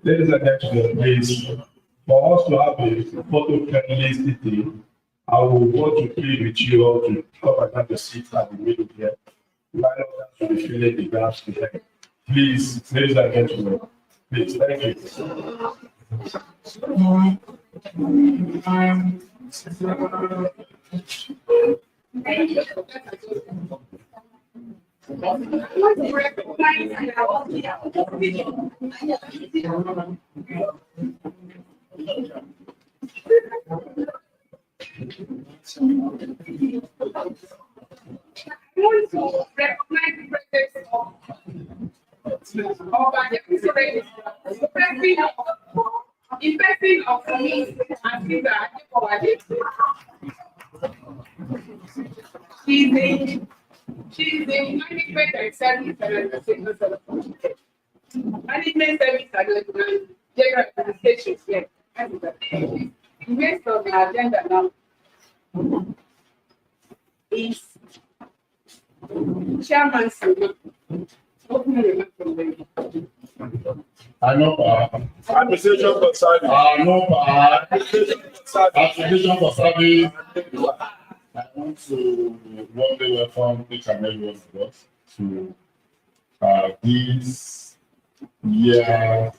Ladies and gentlemen, please, for us to have a photo-friendly city, I will want to plead with you all to come and have a seat at the middle here. Line up to be filling the gaps behind. Please, ladies and gentlemen, please, thank you. She's the management and service management service and general administration. Yes. Based on the agenda now is Chairman ANUPA. Application for service. ANUPA. Application for service. I want to warmly welcome each and every one of us to this year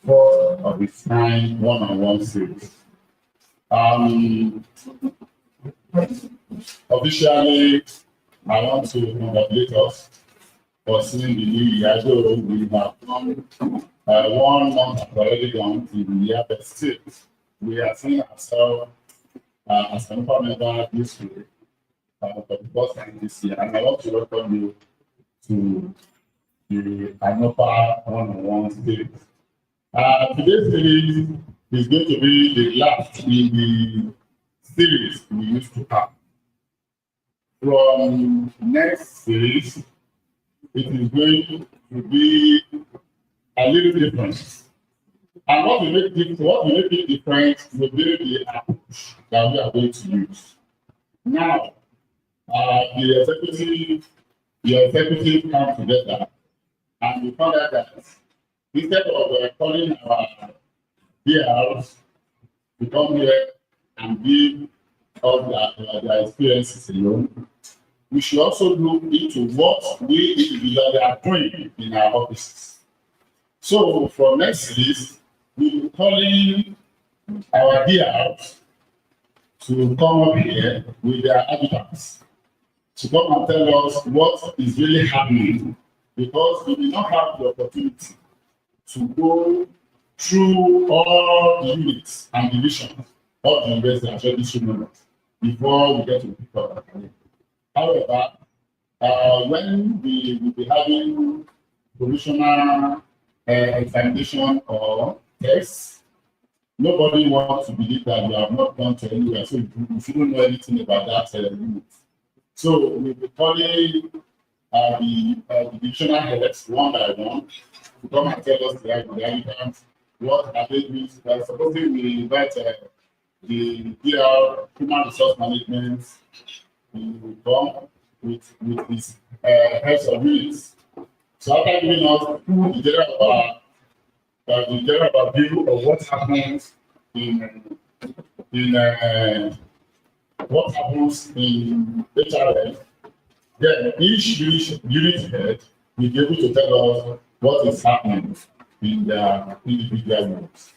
4 of the time one-on-one series. Officially, I want to congratulate us for seeing the new year. We have 1 month already gone to the year, but still, we are seeing ourselves as an ANUPA member this week for the first time this year. And I want to welcome you to the ANUPA one-on-one series. Today's series is going to be the last in the series we used to have. From next series, it is going to be a little different. And what will make it different will be the approach that we are going to use. Now, the executive come together and we found out that instead of calling our DRs to come here and give us their experiences alone, we should also look into what we individually are doing in our offices. So, from next series, we will be calling our DRs to come up here with their adjutants to come and tell us what is really happening, because we did not have the opportunity to go through all the units and divisions of the university and traditional movement before we get to pick up. However, when we will be having provisional examination or tests, nobody wants to believe that we have not gone to anywhere, so we shouldn't know anything about that unit. So we'll be calling the divisional heads one by one to come and tell us the applicants, what are they doing. Supposedly we invite the PR, human resource management, will come with his heads of units. So after giving us the general view of what happens in in what happens in HRL, then each unit head will be able to tell us what is happening in their individual units.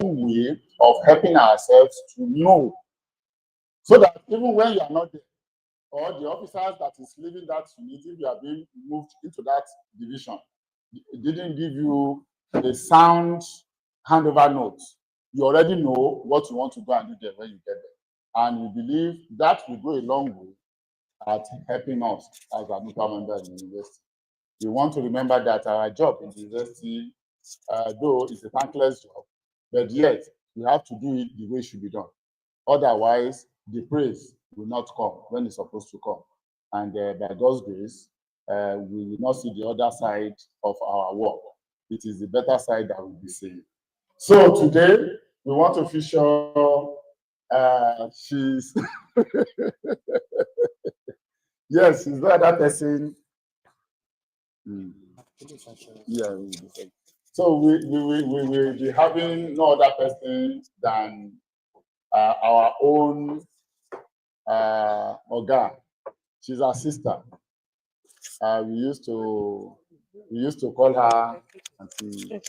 Way of helping ourselves to know, so that even when you are not there, or the officers that is leaving that unit, if you are being moved into that division, it didn't give you a sound handover note, you already know what you want to go and do there when you get there. And we believe that will go a long way at helping us as a ANUPA member in the university. We want to remember that our job in the university, though it's a thankless job, but yet we have to do it the way it should be done. Otherwise, the praise will not come when it's supposed to come. And by God's grace, we will not see the other side of our work. It is the better side that will be seen. So today, we want to feature, she's, yes, she's the other person. Yeah, so we will be having no other person than our own Oga. She's our sister. We used to call her Auntie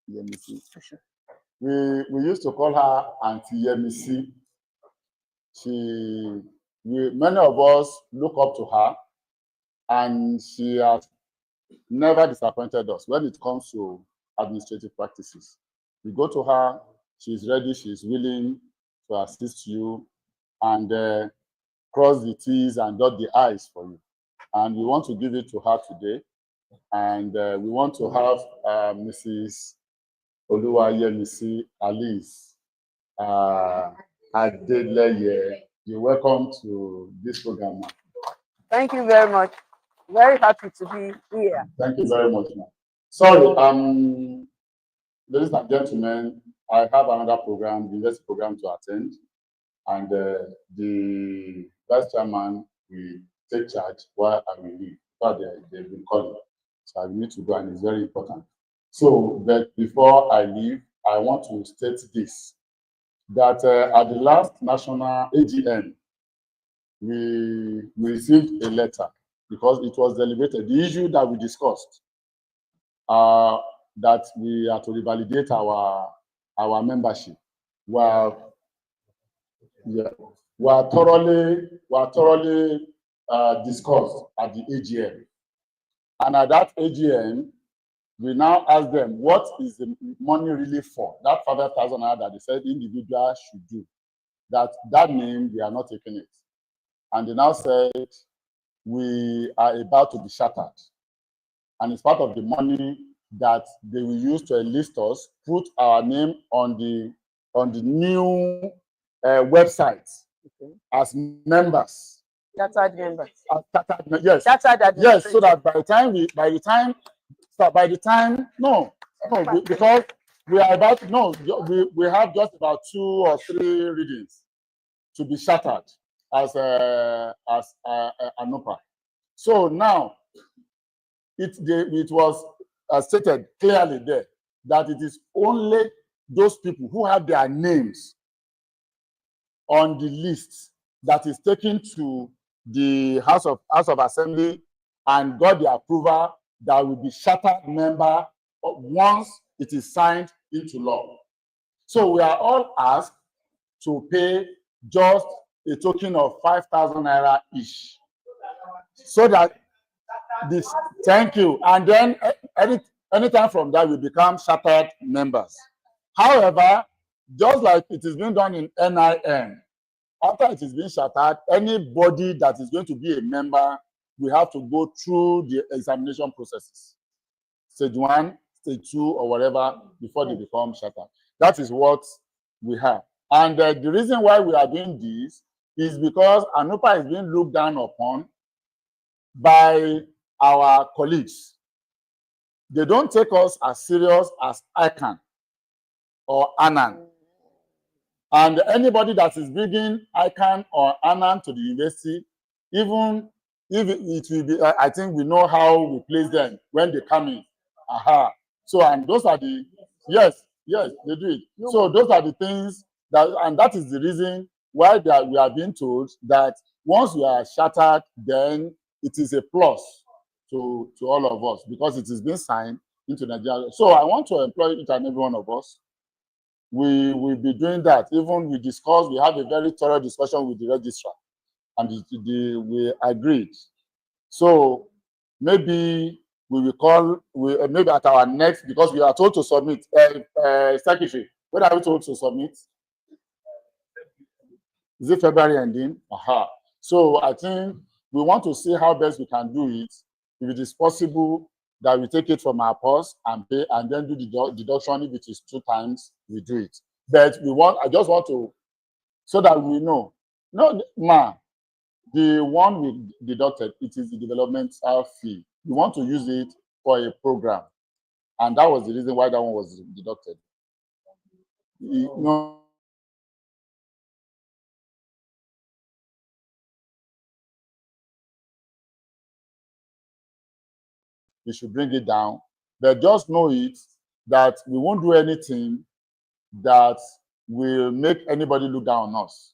Yemisi. We used to call her Auntie Yemisi. Many of us look up to her, and she has never disappointed us when it comes to administrative practices. We go to her, she's ready, she's willing to assist you and cross the T's and dot the I's for you. And we want to give it to her today. And we want to have Mrs. Oluwayemisi Alice Adeleye. You're welcome to this program. Thank you very much. Very happy to be here. Thank you very much, ma'am. Sorry, ladies and gentlemen, I have another program, the university program to attend, and the vice chairman will take charge while I will leave. But they've been calling, so I need to go, and it's very important. So, but before I leave, I want to state this: that at the last national AGM, we received a letter because it was deliberated. The issue that we discussed, that we are to revalidate our membership, were thoroughly discussed at the AGM. And at that AGM, we now ask them, what is the money really for? That 5,000 naira that they said individuals should do. That name, we are not taking it. And they now said, we are about to be shattered. And it's part of the money that they will use to enlist us, put our name on the new website as members. Chartered members. Yes. Chartered administrators. Yes, so that because we are about, we have just about 2 or 3 readings to be shattered as ANUPA. So now it was stated clearly there that it is only those people who have their names on the list that is taken to the House of Assembly and got the approval that will be shattered member once it is signed into law. So we are all asked to pay just a token of 5,000 naira each, so that this. Thank you. And then anytime from that, we become shattered members. However, just like it is being done in NIN, after it is being shattered, anybody that is going to be a member will have to go through the examination processes, stage 1, stage 2, or whatever, before they become shattered. That is what we have. And the reason why we are doing this is because ANUPA is being looked down upon by our colleagues. They don't take us as serious as ICANN or ANAN. And anybody that is bringing ICANN or ANAN to the university, even if it will be, I think we know how we place them when they come in. So, and those are the, yes, Yes, they do it. So those are the things that, and that is the reason why that we are being told that once we are shattered, then it is a plus to all of us because it is being signed into Nigeria. So I want to employ each and every one of us. We will be doing that. Even we discussed, we have a very thorough discussion with the registrar, and we agreed. So maybe we will call, maybe at our next, because we are told to submit, secretary, when are we told to submit? Is it February ending? Aha. So I think we want to see how best we can do it. If it is possible that we take it from our purse and pay and then do the deduction. If it is 2 times, we do it. But I just want to, so that we know. No, the one we deducted, it is the developmental fee. We want to use it for a program. And that was the reason why that one was deducted. No, we should bring it down. But just know it that we won't do anything that will make anybody look down on us.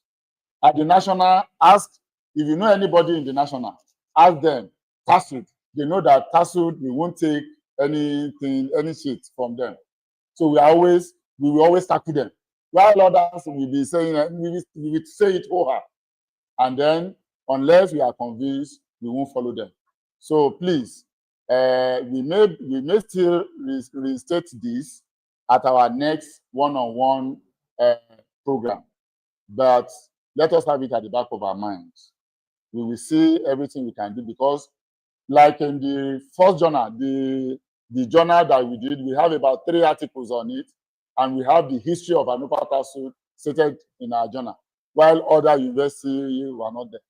At the national, ask if you know anybody in the national, ask them, TASUD. They know that TASUD, we won't take anything, any shit from them. So we will always tackle them. While others will be saying, we will say it over. And then, unless we are convinced, we won't follow them. So please, we may still restate this at our next one-on-one program, but let us have it at the back of our minds. We will see everything we can do because, like in the first journal, the journal that we did, we have about 3 articles on it, and we have the history of ANUPA TASUD stated in our journal, while other universities were not there.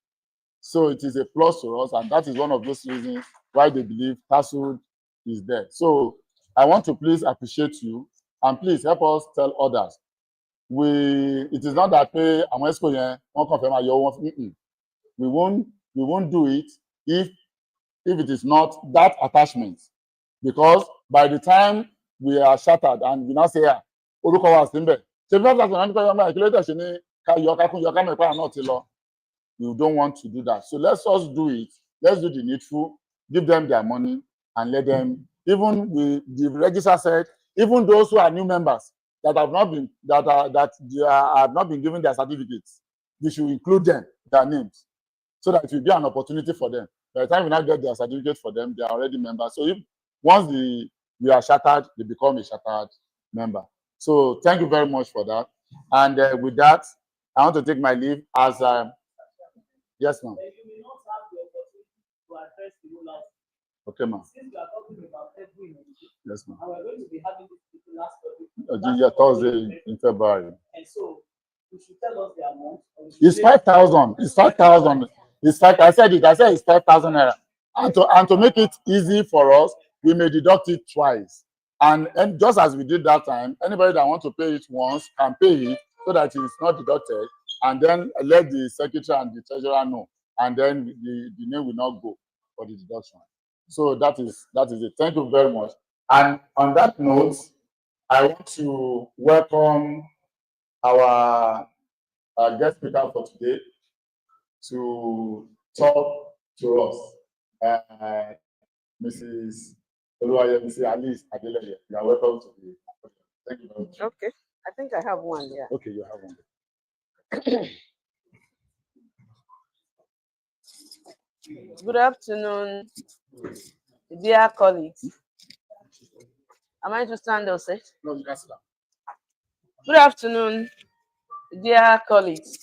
So it is a plus to us, and that is one of those reasons why they believe TASUD is there. So I want to please appreciate you, and please help us tell others. It is not that we won't do it if it is not that attachment, because by the time we are shattered and we now say, orúkọ wa sí ńbẹ̀, ṣe 5,000 nípa yọmọ ìkìlẹ̀ ṣe ní ká yọ ká kún yọ ká mọ̀ ìpá náà ti lọ. You don't want to do that. So let's just do it. Let's do the needful, give them their money, and let them, even the registrar said, even those who are new members that have not been have not been given their certificates, we should include them, their names, so that it will be an opportunity for them. By the time we now get their certificate for them, they are already members. So if once we are shattered, they become a shattered member. So thank you very much for that. And with that, I want to take my leave as yes, ma'am. Okay, ma'am. Since we are talking about every yes, ma'am. And we're going to be having this last Thursday in February. And so you should tell us the amount. It's 5,000. It's 5,000. It's 5. I said it. I said it's 5,000 naira. And to make it easy for us, we may deduct it twice. And just as we did that time, anybody that wants to pay it once can pay it so that it is not deducted. And then let the secretary and the treasurer know. And then the name will not go for the deduction. So that is it. Thank you very much. And on that note, I want to welcome our guest speaker for today to talk to us, Mrs. Alice Adeleye. You are welcome to the. Thank you very much. Okay, I think I have one. Yeah. Okay, you have one. Good afternoon, dear colleagues. Am I to stand or sit? No, you can sit down. Good afternoon, dear colleagues.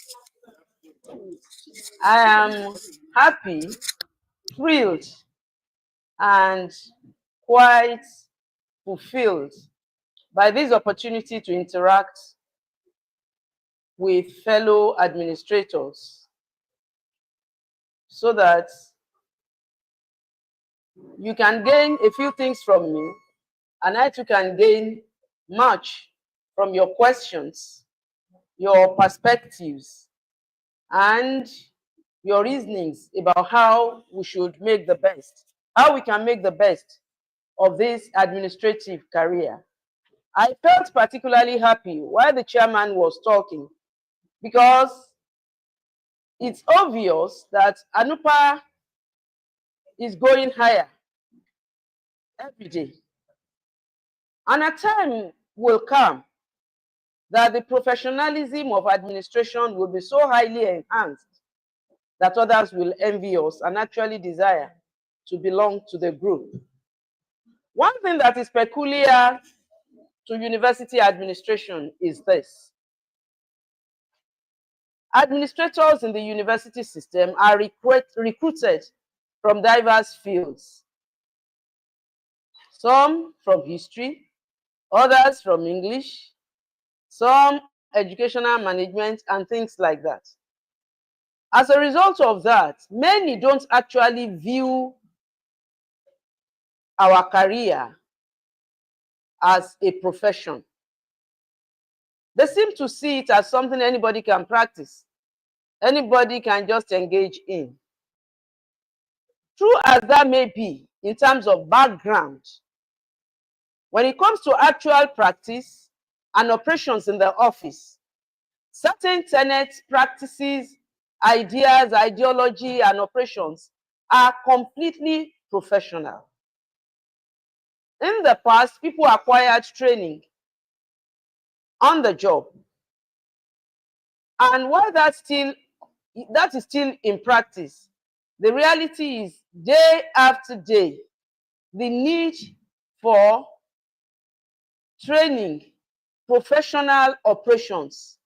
I am happy, thrilled, and quite fulfilled by this opportunity to interact with fellow administrators so that you can gain a few things from me, and I too can gain much from your questions, your perspectives, and your reasonings about how we should make the best, how we can make the best of this administrative career. I felt particularly happy while the chairman was talking because it's obvious that ANUPA is going higher every day. And a time will come that the professionalism of administration will be so highly enhanced that others will envy us and actually desire to belong to the group. One thing that is peculiar to university administration is this. Administrators in the university system are recruited from diverse fields. Some from history, others from English, some educational management and things like that. As a result of that, many don't actually view our career as a profession. They seem to see it as something anybody can practice, anybody can just engage in. True as that may be in terms of background, when it comes to actual practice and operations in the office, certain tenets, practices, ideas, ideology, and operations are completely professional. In the past, people acquired training on the job. And while that is still in practice, the reality is day after day, the need for training, professional operations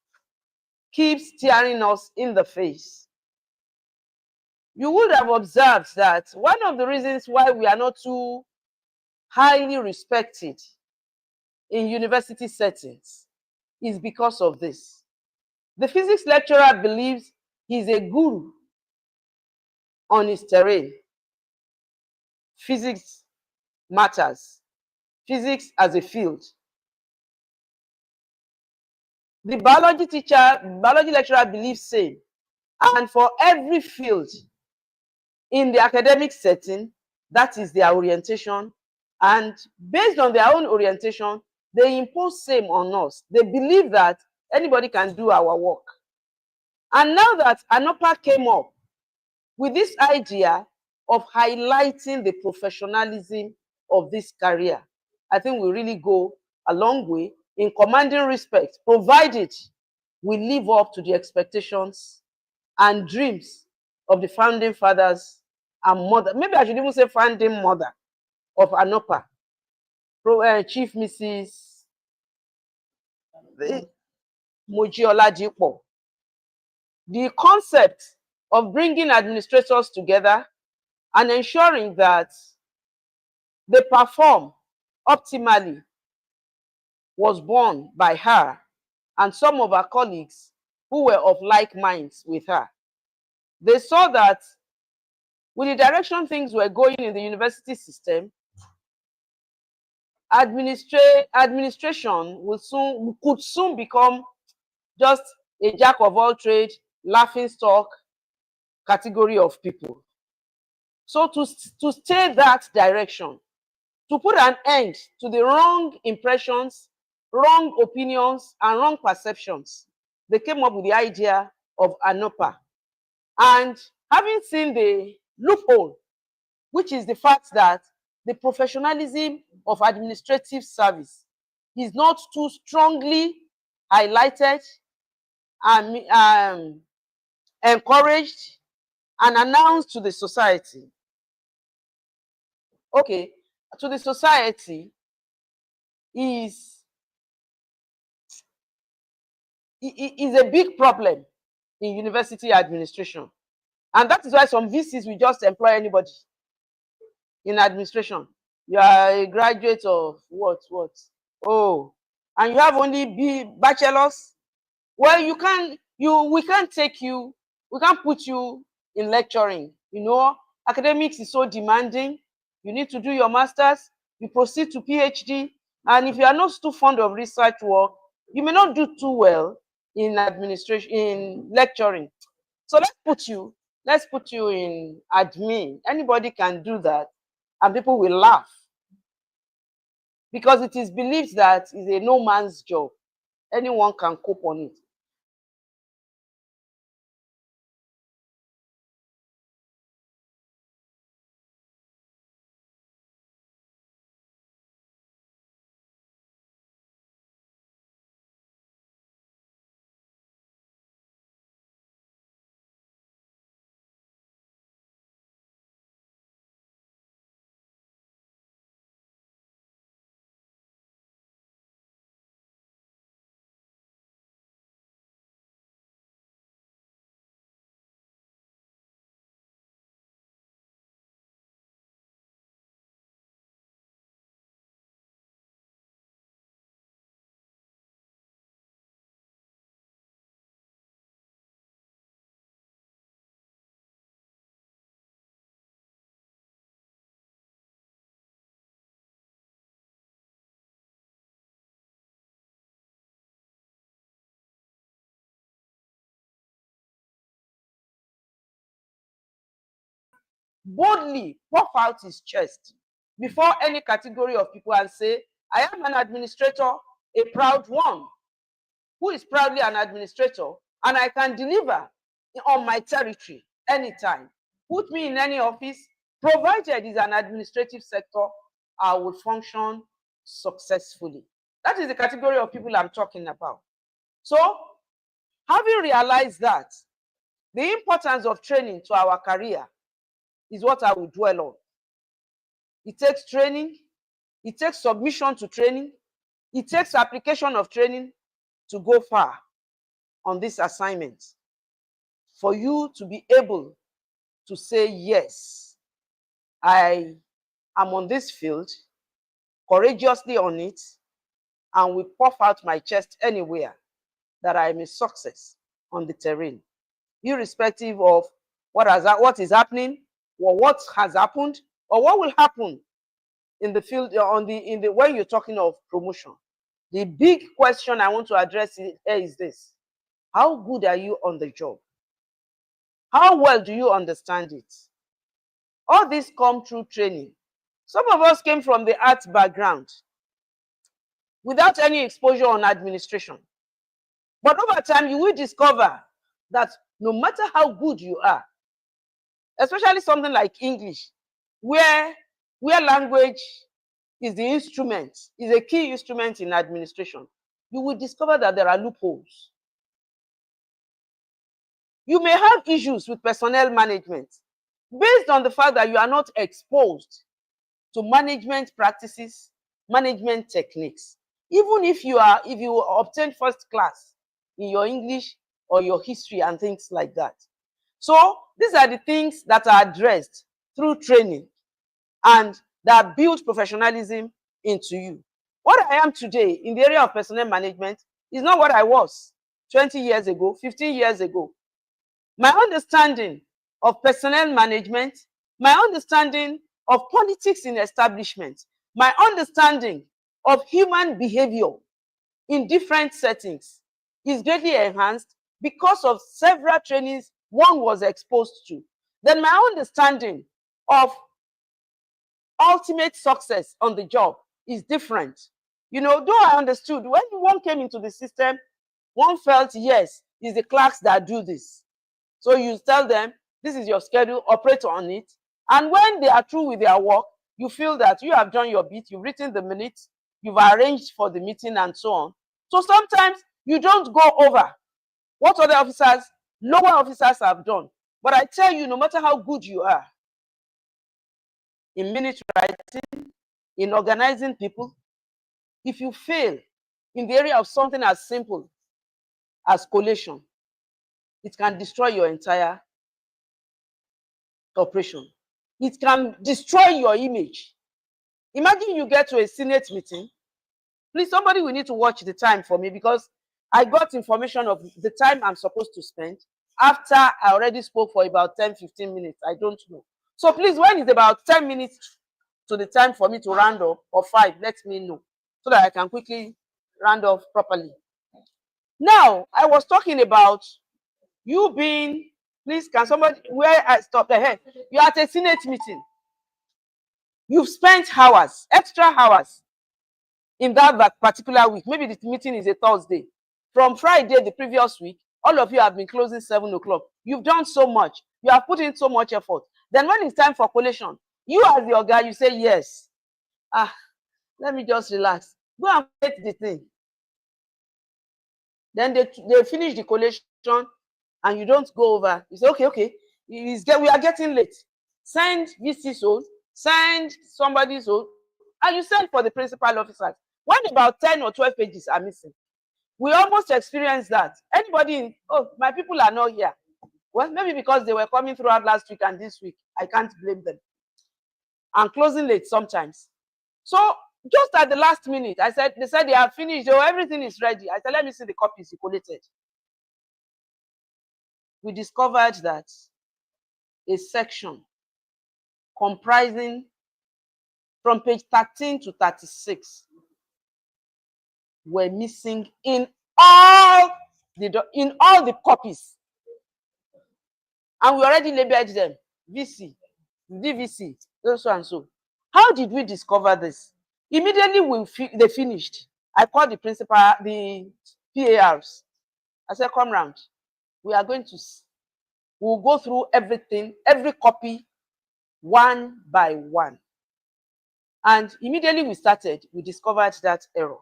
keeps staring us in the face. You would have observed that one of the reasons why we are not too highly respected in university settings is because of this. The physics lecturer believes he's a guru on his terrain. Physics matters. Physics as a field. The biology lecturer believes same. And for every field in the academic setting, that is their orientation. And based on their own orientation, they impose same on us. They believe that anybody can do our work. And now that ANUPA came up with this idea of highlighting the professionalism of this career, I think we really go a long way in commanding respect, provided we live up to the expectations and dreams of the founding fathers and mother. Maybe I should even say founding mother of ANUPA, Chief Mrs. Moji Oladipo. The concept of bringing administrators together and ensuring that they perform optimally was born by her and some of her colleagues who were of like minds with her. They saw that with the direction things were going in the university system, administration could soon become just a jack of all trades, laughing stock category of people. So to stay that direction, to put an end to the wrong impressions, wrong opinions, and wrong perceptions, they came up with the idea of ANUPA. And having seen the loophole, which is the fact that the professionalism of administrative service is not too strongly highlighted and encouraged and announced to the society. Okay, to the society is a big problem in university administration. And that is why some VCs will just employ anybody in administration. You are a graduate of what? Oh, and you have only bachelors. Well, we can't put you in lecturing. You know, academics is so demanding. You need to do your masters, you proceed to PhD, and if you are not too fond of research work, you may not do too well in administration, in lecturing. So let's put you in admin. Anybody can do that, and people will laugh. because it is believed that it's a no man's job. Anyone can cope on it. Boldly puff out his chest before any category of people and say, I am an administrator, a proud one, who is proudly an administrator, and I can deliver on my territory anytime. Put me in any office, provided it's an administrative sector, I will function successfully. That is the category of people I'm talking about. So, having realized that, the importance of training to our career is what I will dwell on. It takes training, it takes submission to training, it takes application of training to go far on this assignment. For you to be able to say, yes, I am on this field, courageously on it, and will puff out my chest anywhere that I am a success on the terrain, irrespective of what is happening, or what has happened, or what will happen in the field, when you're talking of promotion. The big question I want to address here is this: how good are you on the job? How well do you understand it? All this come through training. Some of us came from the arts background without any exposure on administration. But over time, you will discover that no matter how good you are, especially something like English, where language is the instrument, is a key instrument in administration, you will discover that there are loopholes. You may have issues with personnel management based on the fact that you are not exposed to management practices, management techniques. Even if you obtain first class in your English or your history and things like that. So these are the things that are addressed through training and that build professionalism into you. What I am today in the area of personnel management is not what I was 20 years ago, 15 years ago. My understanding of personnel management, my understanding of politics in establishment, my understanding of human behavior in different settings is greatly enhanced because of several trainings one was exposed to. Then my understanding of ultimate success on the job is different. You know, though I understood when one came into the system, one felt, yes, it's the clerks that do this. So you tell them, this is your schedule, operate on it. And when they are through with their work, you feel that you have done your bit, you've written the minutes, you've arranged for the meeting and so on. So sometimes you don't go over what other officers, lower officers have done. But I tell you, no matter how good you are in minute writing, in organizing people, if you fail in the area of something as simple as collation, it can destroy your entire operation. It can destroy your image. Imagine you get to a Senate meeting. Please, somebody will need to watch the time for me, because I got information of the time I'm supposed to spend after I already spoke for about 10-15 minutes. I don't know. So please, when it's about 10 minutes to the time for me to round up, or 5, let me know so that I can quickly round off properly. Now, I was talking about you being, please, can somebody, where I stop the head? You're at a Senate meeting. You've spent hours, extra hours, in that particular week. Maybe the meeting is a Thursday. From Friday, the previous week, all of you have been closing 7 o'clock. You've done so much. You have put in so much effort. Then when it's time for collation, you as your guy, you say, yes. Let me just relax. Go and get the thing. Then they finish the collation and you don't go over. You say, okay, we are getting late. Send VC's own, send somebody's own, and you send for the principal officers. When about 10 or 12 pages are missing, we almost experienced that. Anybody, my people are not here. Well, maybe because they were coming throughout last week and this week, I can't blame them. And closing late sometimes. So just at the last minute, they said they have finished, everything is ready. I said, let me see the copies you collated. We discovered that a section comprising from page 13 to 36 were missing in all the copies. And we already labeled them VC, DVC, so and so. How did we discover this? Immediately they finished. I called the principal, the PARs. I said, come round. We'll go through everything, every copy, one by one. And immediately we discovered that error.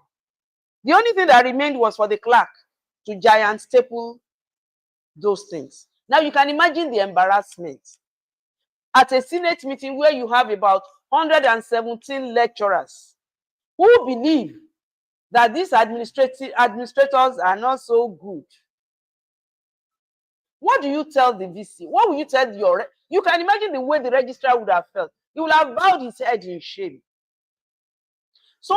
The only thing that remained was for the clerk to giant staple those things. Now you can imagine the embarrassment at a Senate meeting where you have about 117 lecturers who believe that these administrators are not so good. What do you tell the VC? What will you tell you can imagine the way the registrar would have felt. He would have bowed his head in shame. So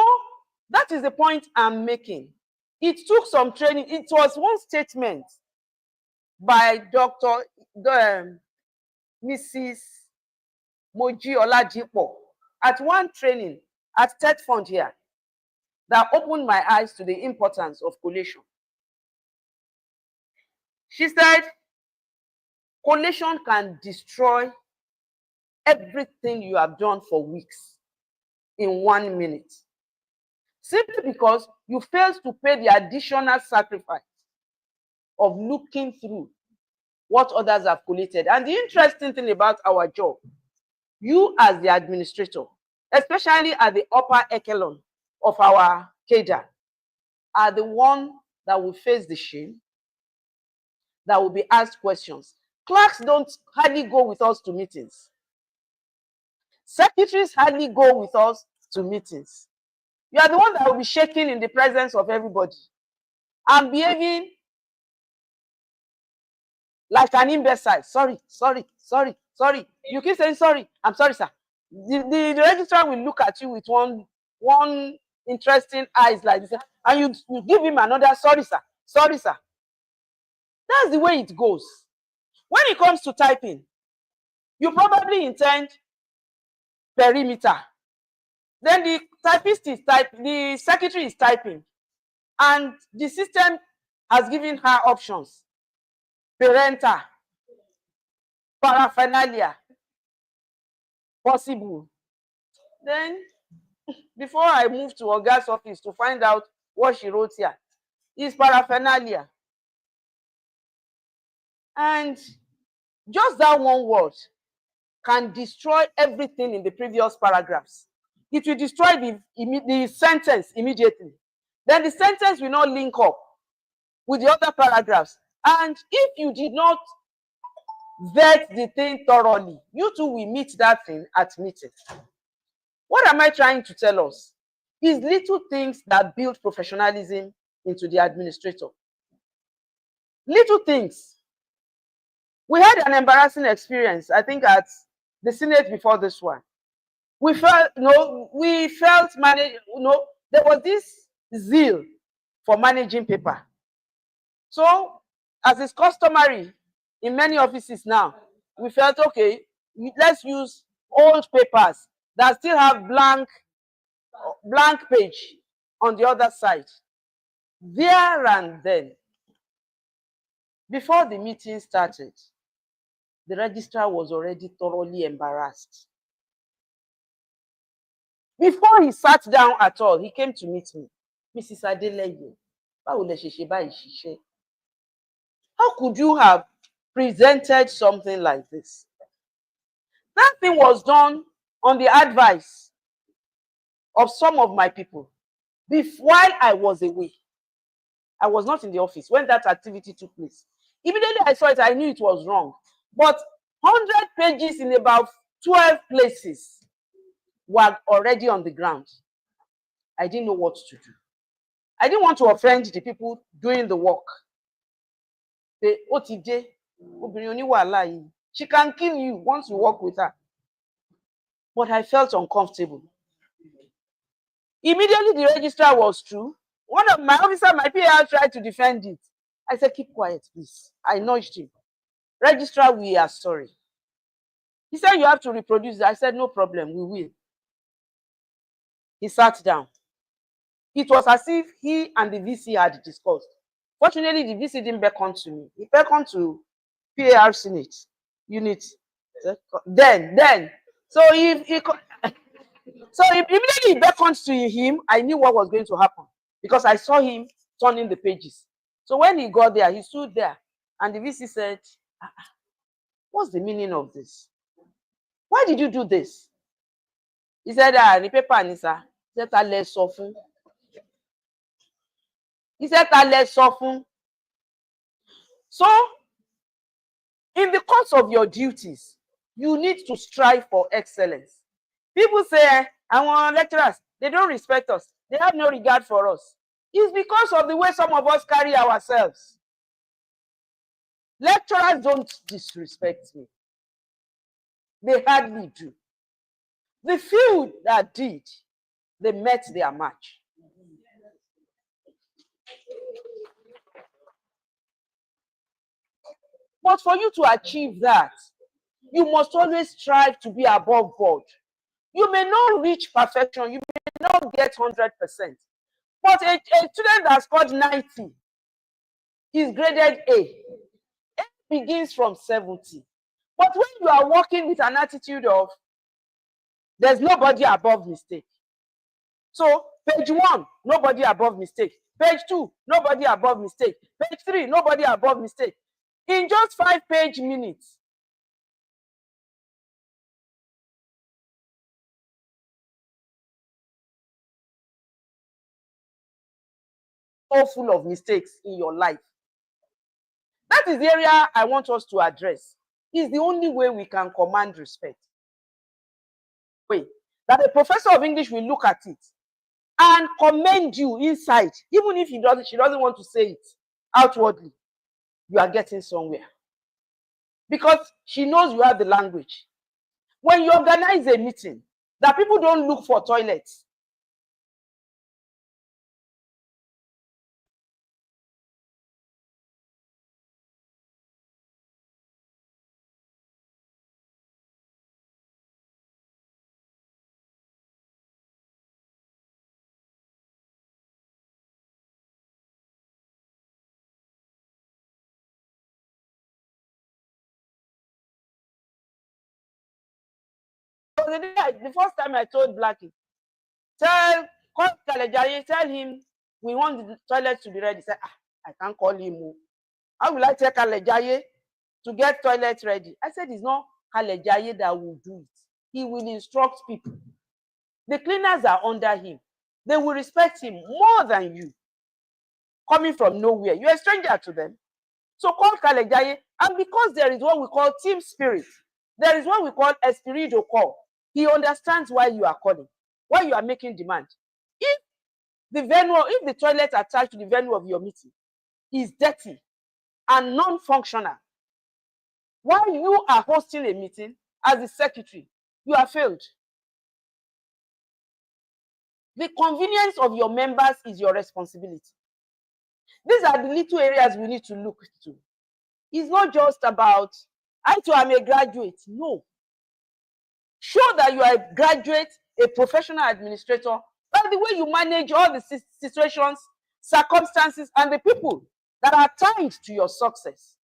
that is the point I'm making. It took some training. It was one statement by Mrs. Moji Olajipo at one training at Ted Fund here that opened my eyes to the importance of collation. She said, collation can destroy everything you have done for weeks in 1 minute. Simply because you failed to pay the additional sacrifice of looking through what others have collated. And the interesting thing about our job, you as the administrator, especially at the upper echelon of our cadre, are the one that will face the shame, that will be asked questions. Clerks don't hardly go with us to meetings. Secretaries hardly go with us to meetings. You are the one that will be shaking in the presence of everybody and behaving like an imbecile. Sorry. You keep saying sorry. I'm sorry, sir. The registrar will look at you with one interesting eyes like this, and you give him another sorry, sir. That's the way it goes. When it comes to typing, you probably intend perimeter. Then the the secretary is typing, and the system has given her options. Parental, paraphernalia, possible. Then, before I move to Oga's office to find out what she wrote here, is paraphernalia. And just that one word can destroy everything in the previous paragraphs. It will destroy the sentence immediately. Then the sentence will not link up with the other paragraphs. And if you did not vet the thing thoroughly, you too will meet that thing at meeting. What am I trying to tell us? Is little things that build professionalism into the administrator. Little things. We had an embarrassing experience, I think, at the Senate before this one. We felt, there was this zeal for managing paper. So, as is customary in many offices now, we felt, okay, let's use old papers that still have blank page on the other side. There and then, before the meeting started, the registrar was already thoroughly embarrassed. Before he sat down at all, he came to meet me. Mrs. Adeleye, báwo lẹ ṣe ṣe báyìí ṣiṣẹ́? How could you have presented something like this? That thing was done on the advice of some of my people. While I was away, I was not in the office when that activity took place. Immediately I saw it, I knew it was wrong. But 100 pages in about 12 places were already on the ground. I didn't know what to do. I didn't want to offend the people doing the work. She can kill you once you work with her. But I felt uncomfortable. Immediately the registrar was through. One of my officers, my PA, tried to defend it. I said, keep quiet, please. I nudged him. Registrar, we are sorry. He said, you have to reproduce it. I said, no problem, we will. He sat down. It was as if he and the VC had discussed. Fortunately, the VC didn't beckon to me. He beckoned to PAR unit. Then. So immediately he beckoned to him, I knew what was going to happen because I saw him turning the pages. So when he got there, he stood there and the VC said, what's the meaning of this? Why did you do this? He said, the paper, Anissa. He said, less soften. He said, less soften. So, in the course of your duties, you need to strive for excellence. People say, our lecturers, they don't respect us. They have no regard for us. It's because of the way some of us carry ourselves. Lecturers don't disrespect me. They hardly do. The few that did, they met their match. But for you to achieve that, you must always strive to be above board. You may not reach perfection, you may not get 100%. But a student that scored 90 is graded A. A begins from 70. But when you are working with an attitude of, there's nobody above mistake. So, page 1, nobody above mistake. Page 2, nobody above mistake. Page 3, nobody above mistake. In just 5-page minutes, so full of mistakes in your life. That is the area I want us to address. It's the only way we can command respect. Wait, that a professor of English will look at it and commend you inside, even if she doesn't want to say it outwardly. You are getting somewhere. Because she knows you have the language. When you organize a meeting, that people don't look for toilets. The first time I told Blackie, call Kalejaye, tell him we want the toilet to be ready. He said, I can't call him. How will I tell Kalejaye to get toilet ready? I said, it's not Kalejaye that will do it. He will instruct people. The cleaners are under him. They will respect him more than you. Coming from nowhere. You're a stranger to them. So call Kalejaye. And because there is what we call team spirit, there is what we call esprit de corps. He understands why you are calling, why you are making demand. If the toilet attached to the venue of your meeting is dirty and non-functional, while you are hosting a meeting as the secretary, you are failed. The convenience of your members is your responsibility. These are the little areas we need to look to. It's not just about, I too am a graduate. No. Show that you are a graduate, a professional administrator, by the way you manage all the situations, circumstances, and the people that are tied to your success.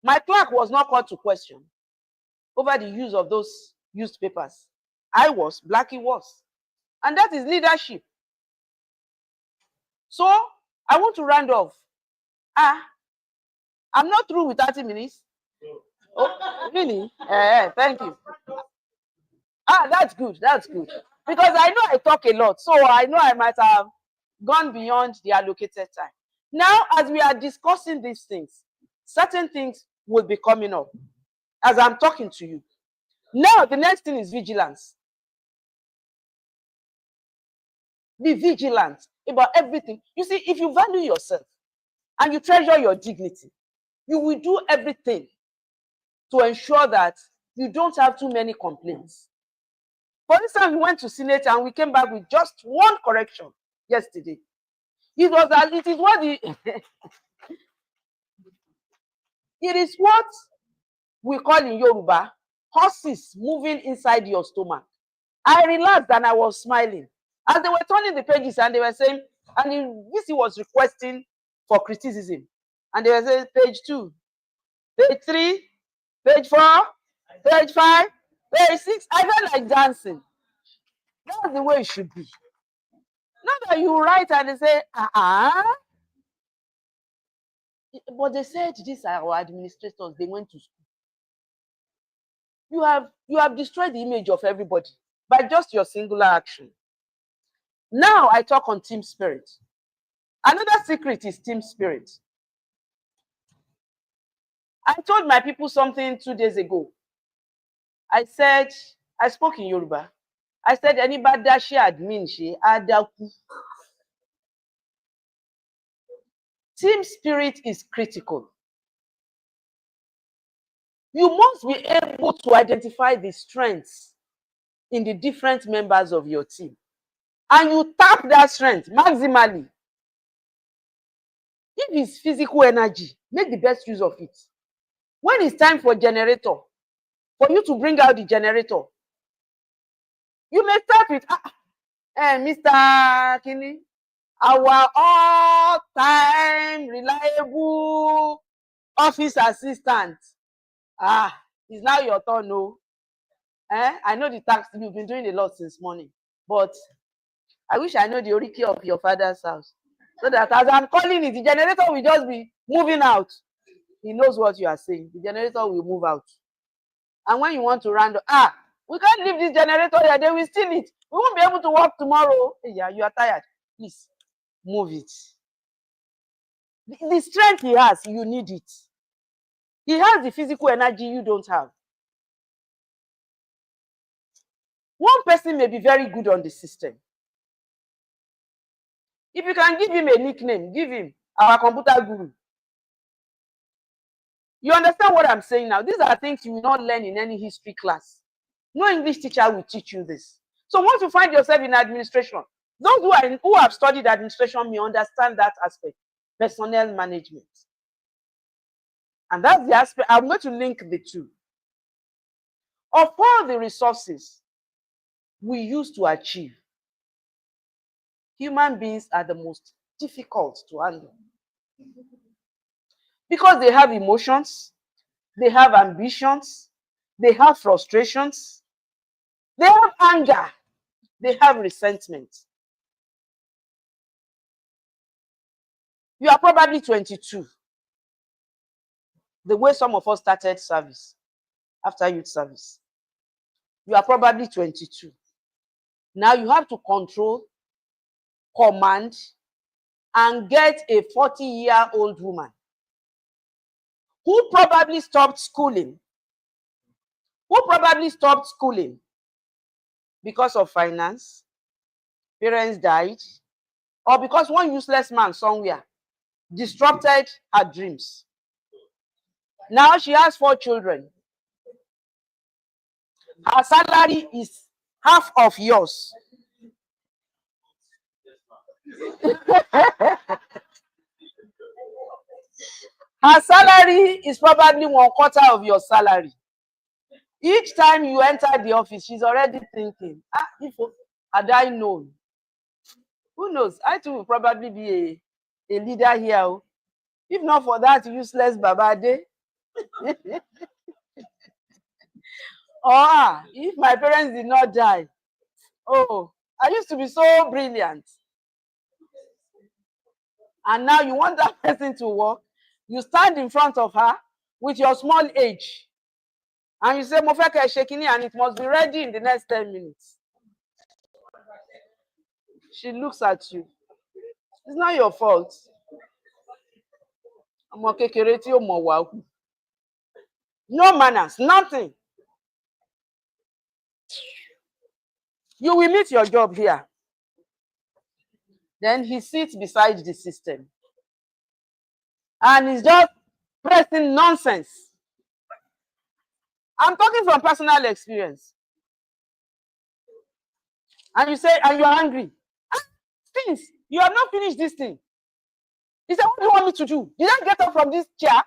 My clerk was not called to question over the use of those used papers. I was, Blackie was. And that is leadership. So I want to round off. I'm not through with 30 minutes. Oh, really? Thank you. That's good. That's good. Because I know I talk a lot. So I know I might have gone beyond the allocated time. Now, as we are discussing these things, certain things will be coming up as I'm talking to you. Now, the next thing is vigilance. Be vigilant about everything. You see, if you value yourself and you treasure your dignity, you will do everything to ensure that you don't have too many complaints. For instance, we went to Senate and we came back with just one correction yesterday. It is what it is what we call in Yoruba horses moving inside your stomach. I relaxed and I was smiling as they were turning the pages and they were saying, and this he was requesting for criticism, and they were saying page 2, page 3, page 4, page 5, page 6. I felt like dancing. That's the way it should be. Not that you write and they say, but they said these are our administrators, they went to school. You have destroyed the image of everybody by just your singular action. Now I talk on team spirit. Another secret is team spirit. I told my people something 2 days ago. I spoke in Yoruba. I said, anybody that she admin, she adaku. Team spirit is critical. You must be able to identify the strengths in the different members of your team. And you tap that strength maximally. If it's physical energy, make the best use of it. When it's time for generator, for you to bring out the generator, you may start with, Mr. Kini, our all-time reliable office assistant. It's now your turn, no? I know the tax, you've been doing a lot since morning, but I wish I know the oriki of your father's house. So that as I'm calling it, the generator will just be moving out. He knows what you are saying. The generator will move out. And when you want to round up, we can't leave this generator here. They will steal it. We won't be able to work tomorrow. Yeah, you are tired. Please, move it. The strength he has, you need it. He has the physical energy you don't have. One person may be very good on the system. If you can give him a nickname, give him our computer guru. You understand what I'm saying now? These are things you will not learn in any history class. No English teacher will teach you this. So once you find yourself in administration, those who have studied administration may understand that aspect, personnel management. And that's the aspect. I'm going to link the two. Of all the resources we use to achieve, human beings are the most difficult to handle. Because they have emotions, they have ambitions, they have frustrations, they have anger, they have resentment. You are probably 22. The way some of us started service, after youth service. You are probably 22. Now you have to control, command, and get a 40-year-old woman who probably stopped schooling, because of finance, parents died, or because one useless man somewhere disrupted her dreams. Now she has 4 children. Her salary is half of yours. Her salary is probably 1/4 of your salary. Each time you enter the office, she's already thinking, if had I known. Who knows? I too will probably be a leader here. If not for that useless Babade. Or if my parents did not die, oh, I used to be so brilliant. And now you want that person to work, you stand in front of her with your small age, and you say, Mofeke Shekini, and it must be ready in the next 10 minutes. She looks at you. It's not your fault. No manners, nothing. You will meet your job here. Then he sits beside the system. And he's just pressing nonsense. I'm talking from personal experience. And you say, and you're angry. Things, you have not finished this thing. He said, what do you want me to do? Did I get up from this chair?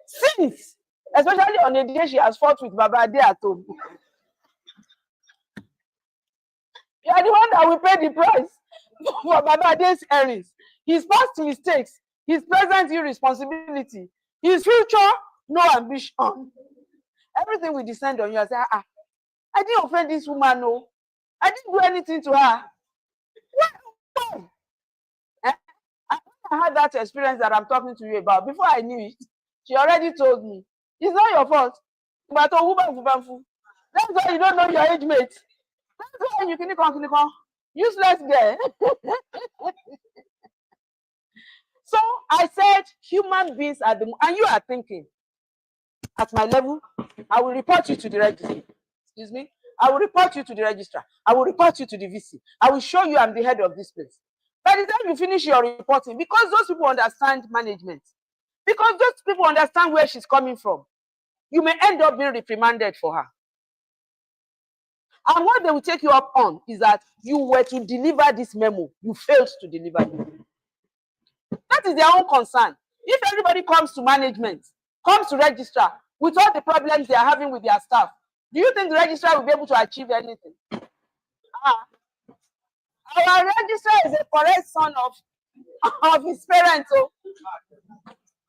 Since, especially on a day she has fought with Baba Ade at home. You are the one that will pay the price for Baba Ade's earnings. His past mistakes, his present irresponsibility, his future no ambition. Everything will descend on you and say, I didn't offend this woman, no. I didn't do anything to her. Why? I had that experience that I'm talking to you about. Before I knew it, she already told me, it's not your fault. But that's why you don't know your age mate. That's why you can useless girl. So I said, human beings are the, and you are thinking, at my level, I will report you to the registrar. Excuse me. I will report you to the registrar. I will report you to the VC. I will show you I'm the head of this place. By the time you finish your reporting, because those people understand management, because those people understand where she's coming from, you may end up being reprimanded for her. And what they will take you up on is that you were to deliver this memo. You failed to deliver it. That is their own concern. If everybody comes to management, comes to registrar, with all the problems they are having with their staff, do you think the registrar will be able to achieve anything? Our registrar is a correct son of his parents. So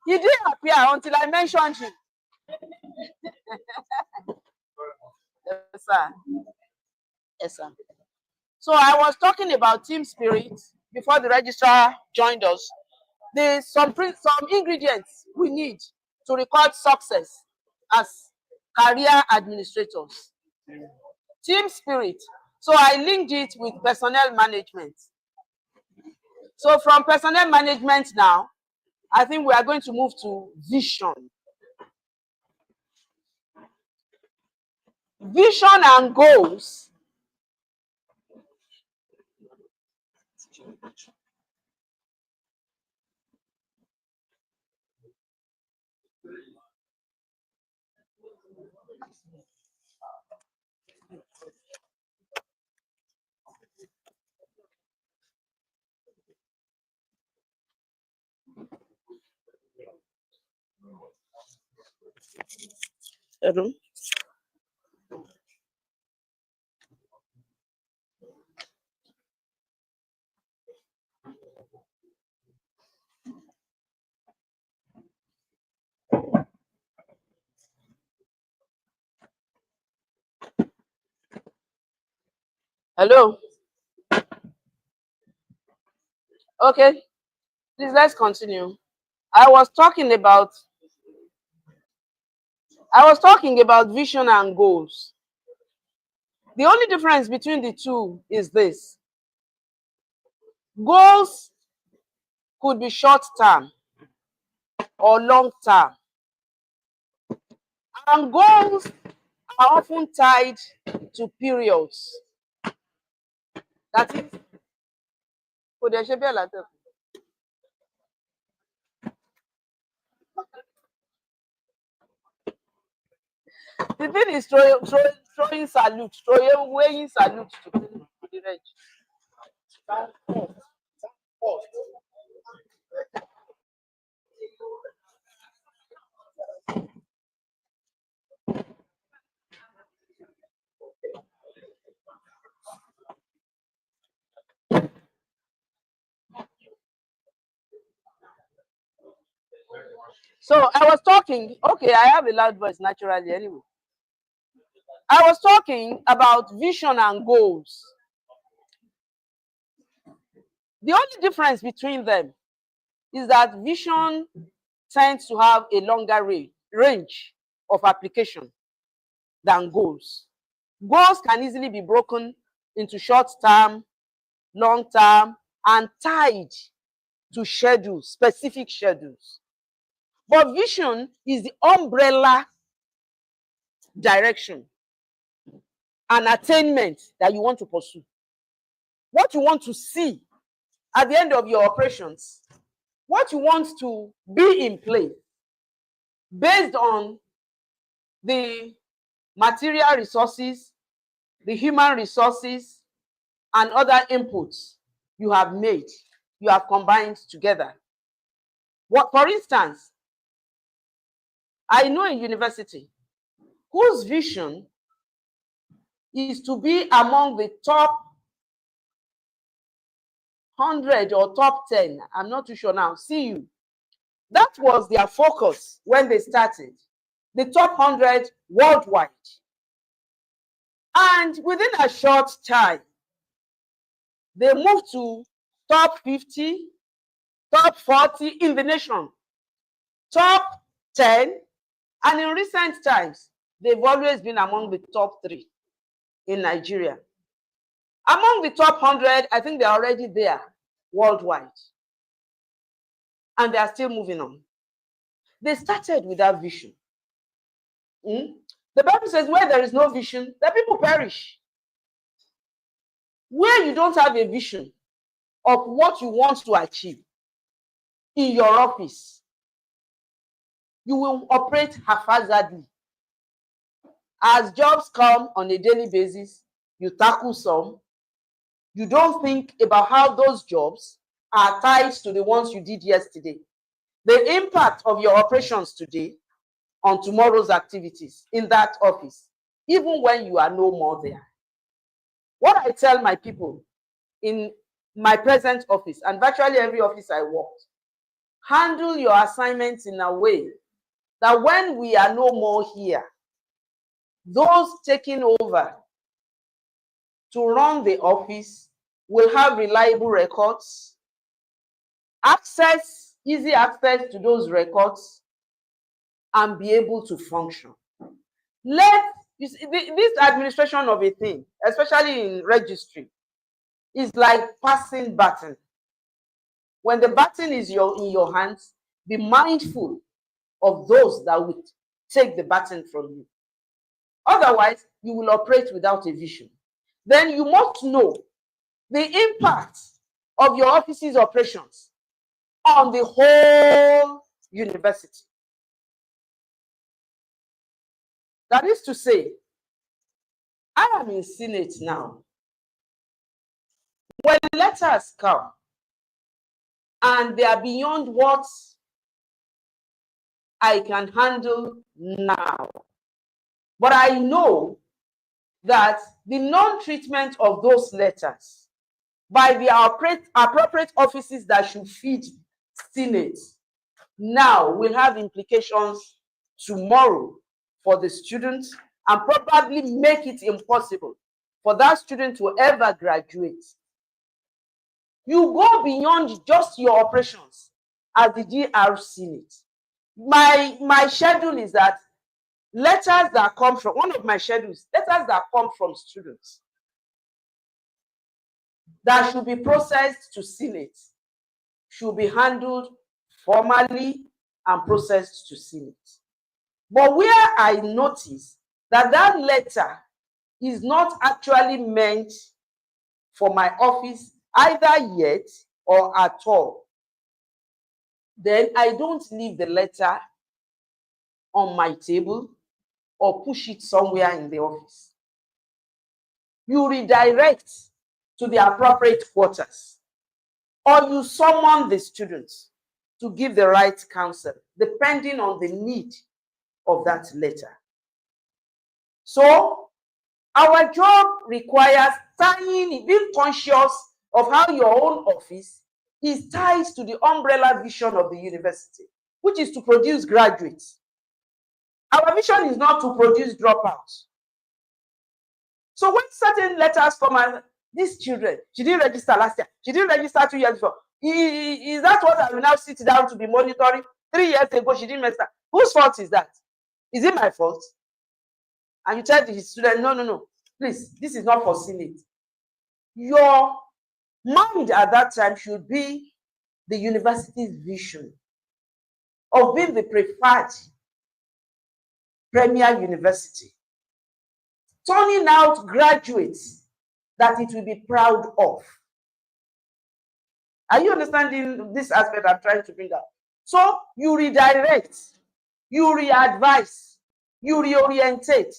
he didn't appear until I mentioned him. Yes, sir. Yes, sir. So I was talking about team spirit before the registrar joined us. There's some ingredients we need to record success as career administrators. Team spirit. So I linked it with personnel management. So from personnel management now, I think we are going to move to vision. Vision and goals. Hello. Hello. Okay, please let's continue. I was talking about vision and goals. The only difference between the two is this. Goals could be short term or long term. And goals are often tied to periods. That is, the thing is throwing salute, weighing salute to the reg. So I was talking, okay, I have a loud voice naturally anyway. I was talking about vision and goals. The only difference between them is that vision tends to have a longer range of application than goals. Goals can easily be broken into short term, long term, and tied to schedules, specific schedules. But vision is the umbrella direction and attainment that you want to pursue. What you want to see at the end of your operations, what you want to be in place based on the material resources, the human resources, and other inputs you have made, you have combined together. What, for instance, I know a university whose vision is to be among the top 100 or top 10. I'm not too sure now. See you. That was their focus when they started. The top 100 worldwide. And within a short time, they moved to top 50, top 40 in the nation, top 10, and in recent times, they've always been among the top 3 in Nigeria. Among the top 100, I think they're already there worldwide. And they are still moving on. They started with that vision. The Bible says, where there is no vision, the people perish. Where you don't have a vision of what you want to achieve in your office, you will operate haphazardly. As jobs come on a daily basis, you tackle some. You don't think about how those jobs are tied to the ones you did yesterday. The impact of your operations today on tomorrow's activities in that office, even when you are no more there. What I tell my people in my present office and virtually every office I worked, handle your assignments in a way that when we are no more here, those taking over to run the office will have reliable records, easy access to those records, and be able to function. You see, this administration of a thing, especially in registry, is like passing baton. When the baton is in your hands, be mindful of those that will take the baton from you. Otherwise, you will operate without a vision. Then you must know the impact of your office's operations on the whole university. That is to say, I am in Senate now. When letters come and they are beyond what I can handle now, but I know that the non-treatment of those letters by the appropriate offices that should feed Senate now will have implications tomorrow for the students and probably make it impossible for that student to ever graduate. You go beyond just your operations as the GR Senate. My schedule is that letters that come from, one of my schedules, letters that come from students that should be processed to Senate should be handled formally and processed to Senate. But where I notice that that letter is not actually meant for my office either yet or at all, then I don't leave the letter on my table or push it somewhere in the office. You redirect to the appropriate quarters, or you summon the students to give the right counsel, depending on the need of that letter. So our job requires being conscious of how your own office is tied to the umbrella vision of the university, which is to produce graduates. Our mission is not to produce dropouts. So when certain letters come and these children, she didn't register last year, she didn't register 2 years before. Is that what I will now sit down to be monitoring? 3 years ago, she didn't register. Whose fault is that? Is it my fault? And you tell the student, no, no, no, please, this is not foreseen it. Your mind at that time should be the university's vision of being the preferred premier university, turning out graduates that it will be proud of. Are you understanding this aspect I'm trying to bring up? So you redirect, you re-advise, you reorientate.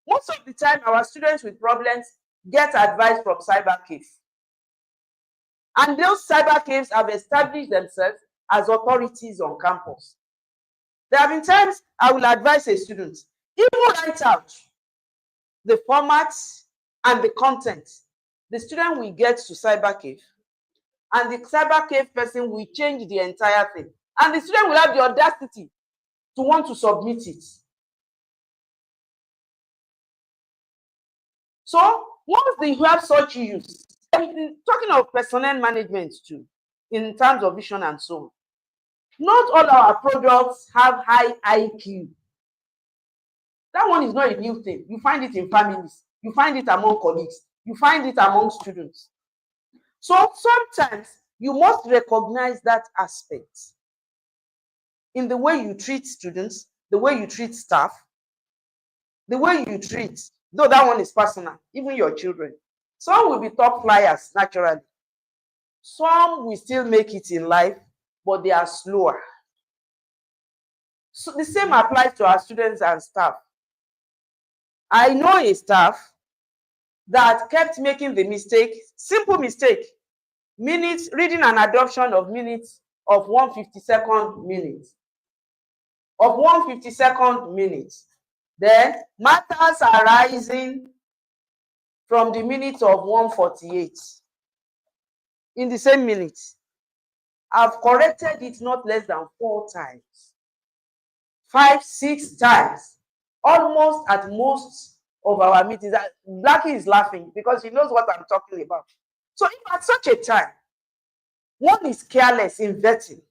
Most of the time, our students with problems get advice from cyber caves. And those cyber caves have established themselves as authorities on campus. There have been times I will advise a student, even write out the format and the content. The student will get to cyber cave, and the cyber cave person will change the entire thing. And the student will have the audacity to want to submit it. So once they have such issues, talking of personnel management too, in terms of vision and so on, not all our products have high IQ. That one is not a new thing. You find it in families, you find it among colleagues, you find it among students. So sometimes you must recognize that aspect in the way you treat students, the way you treat staff, the way you treat, though that one is personal, even your children. Some will be top flyers naturally. Some will still make it in life, but they are slower. So the same applies to our students and staff. I know a staff that kept making the mistake, simple mistake, minutes, reading an adoption of minutes of 152nd minute. Of 152nd minute. Then matters arising from the minute of 148. In the same minute. I've corrected it not less than 4 times. 5, 6 times. Almost at most of our meetings. Blackie is laughing because he knows what I'm talking about. So if at such a time, one is careless in vetting,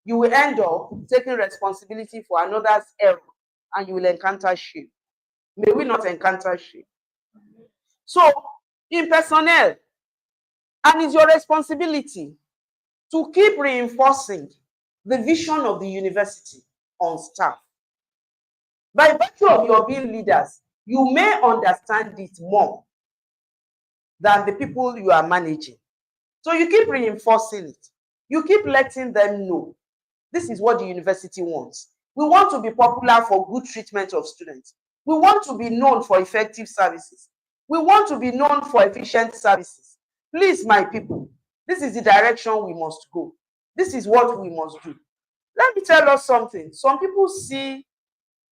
you will end up taking responsibility for another's error and you will encounter shame. May we not encounter shame. So in personnel, and it's your responsibility to keep reinforcing the vision of the university on staff. By virtue of your being leaders, you may understand it more than the people you are managing. So you keep reinforcing it. You keep letting them know this is what the university wants. We want to be popular for good treatment of students. We want to be known for effective services. We want to be known for efficient services. Please, my people, this is the direction we must go. This is what we must do. Let me tell us something. Some people see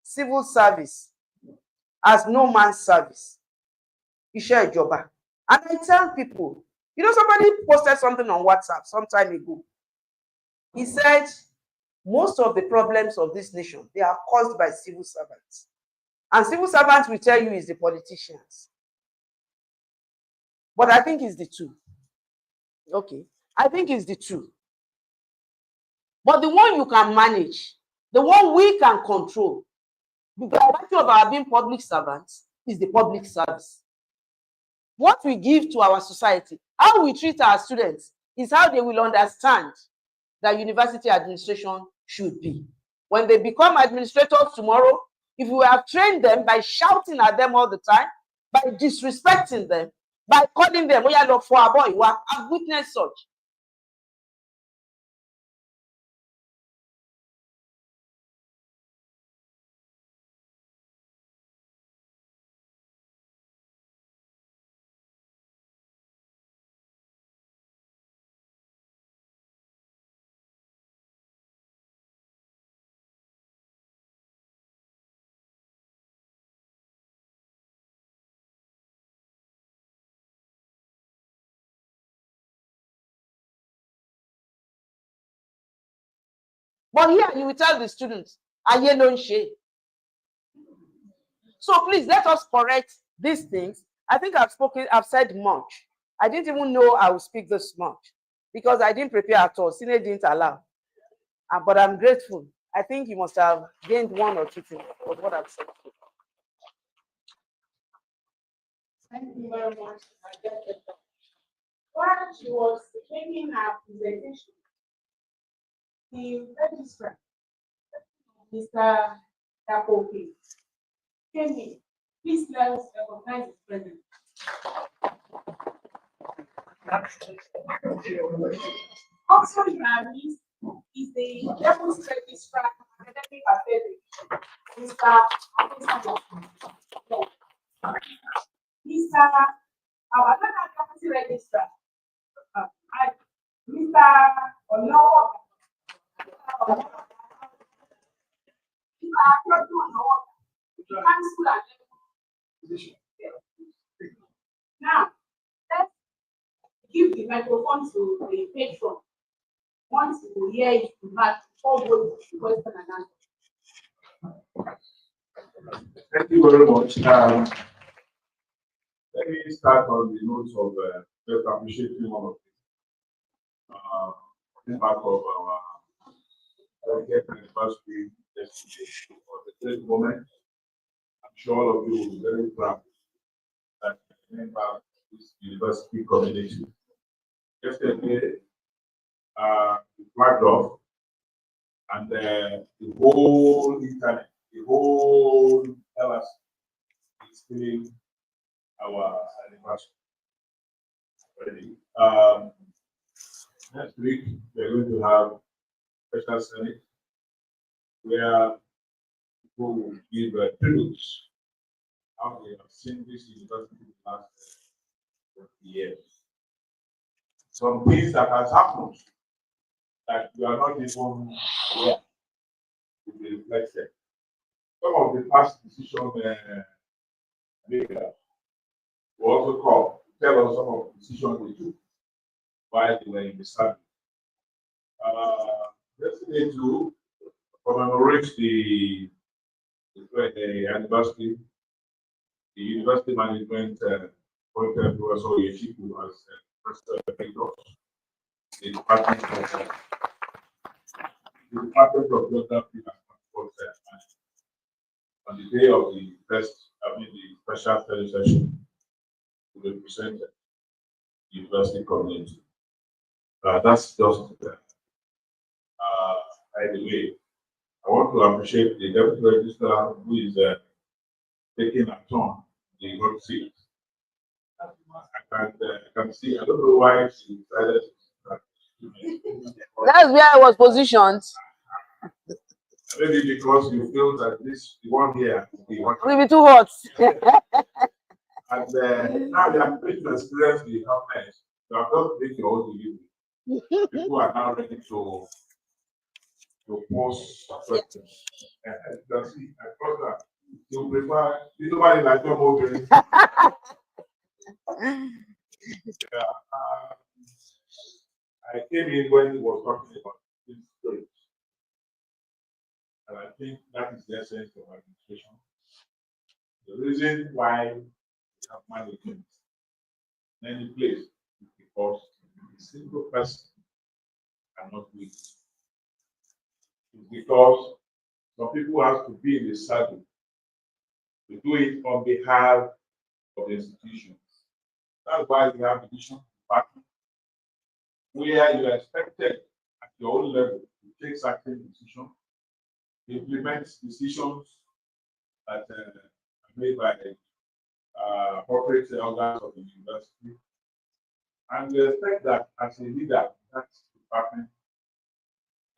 civil service as no man's service. Iṣẹ́ ìjọba. And I tell people, you know, somebody posted something on WhatsApp some time ago. He said, most of the problems of this nation, they are caused by civil servants. And civil servants will tell you is the politicians. But I think it's the two. Okay. I think it's the two. But the one you can manage, the one we can control, the virtue of our being public servants, is the public service. What we give to our society, how we treat our students, is how they will understand that university administration should be. When they become administrators tomorrow, if we have trained them by shouting at them all the time, by disrespecting them, by calling them, "Oh, look for a boy," I've witnessed such. But here you will tell the students, "Ayé ló ń ṣe." So please let us correct these things. I think I've said much. I didn't even know I would speak this much because I didn't prepare at all. Sine didn't allow. But I'm grateful. I think you must have gained one or two things of what I've said. Thank you very much. While she was making her presentation, the registrar, Mr. Dapoke, came in. Please let us recognize his presence. Oxford Grammys is the Deputy Registrar of Academic Affairs, Mr. Mr. Our Deputy Registrar, Mr. Onowo, now, let's give the microphone to the patron. Want to hear it back before going to question and answer. Thank you very much. Let me start on the notes of just appreciating all of this. Part of our 20th anniversary yesterday was a great moment. I'm sure all of you will be very proud that you member of this university community. Yesterday, we flagged off, and the whole internet, the whole LS is feeling our anniversary already. Next week, we're going to have special Senate where people will give tributes how they have seen this university in the last 20 years. Some things that has happened that you are not even aware will be reflected. Some of the past decisions makers will also come to tell us some of the decisions they took while they were in the service. Yesterday to commemorate the anniversary, the university management appointed Professor Yeshiku as president the Department of Geography and Transport on the day of the the special study session to represent the university community. That's just by the way. I want to appreciate the deputy registrar who is taking a turn the hot seat. I can see. I don't know why she decided. That's where I was positioned. Maybe because you feel that this one here will be hot. Will be too hot. And now they are going to experience the hotness. You have just make your own delivery. People are now ready to post questions. And as you can see, I thought that you prefer nobody like your movie. I came in when he was talking about this story. And I think that is the essence of administration. The reason why we have management in any place is because a single person cannot do it. It's because some people have to be in the saddle to do it on behalf of the institutions. That's why we have division department where you are expected at your own level to take certain decisions, implement decisions that are made by corporate organs of the university. And we expect that as a leader in that department,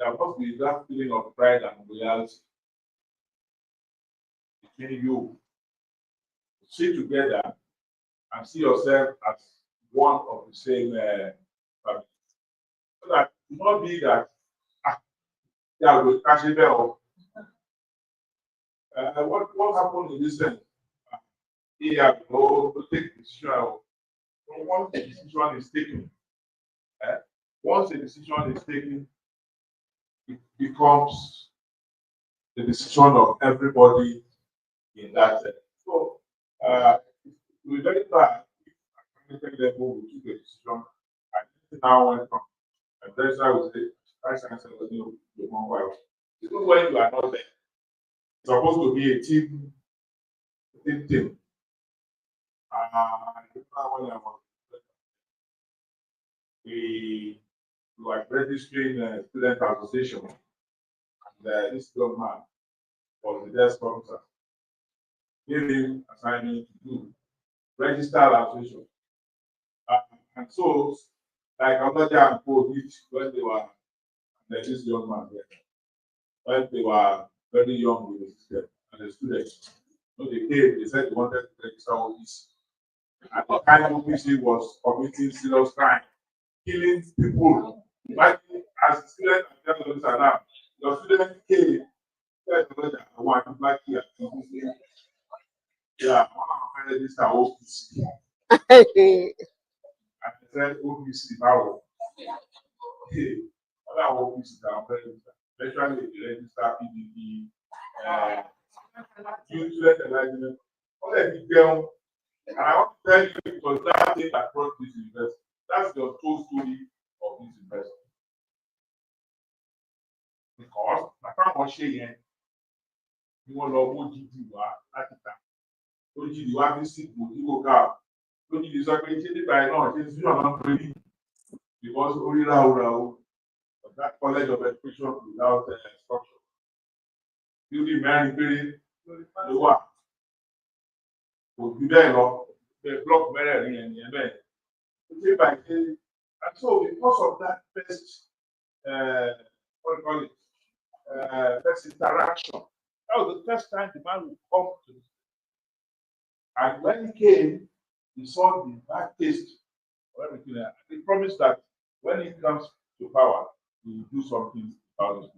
there must be that feeling of pride and loyalty between you. Sit together and see yourself as one of the same family. So that it not be that yeah, we'll catch it there. What happened in this sense? Here, we take decision. Once a decision is taken, it becomes the decision of everybody in that So, we very bad if academic level we took a decision and now went from and that's why we say vice chancellor was the one wife. Even when you are not there, it's supposed to be a team. I remember when I was we were registering student association and this young man was the desk officer. Gave him assignment to do register association. And so, like another and COVID, when they were, and this young man there, when they were very young with the system and the students, so they came, they said they wanted to register OPC. And the kind of OPC was committing serious crime, killing people. Imagine as a student and young officer now, your student came, said, I want to black here. Yeah, I want to register OPC. And they said OPC, now, hey, other OPC down there, especially the register PDP, student enlightenment, all that detail. And I want to tell you because that thing that brought this university, that's the whole story of this university. Because I can't watch it again. You want to know what GD at the time. What GD was this you go car. What GD is accredited by now, it's not really because only now that college of education without structure. You man very the work. Would be there, the block very and day by day. And so because of that first what do you call it? First interaction. That was the first time the man would come to me. And when he came, he saw the bad taste of everything. And he promised that when he comes to power, he will do something about it.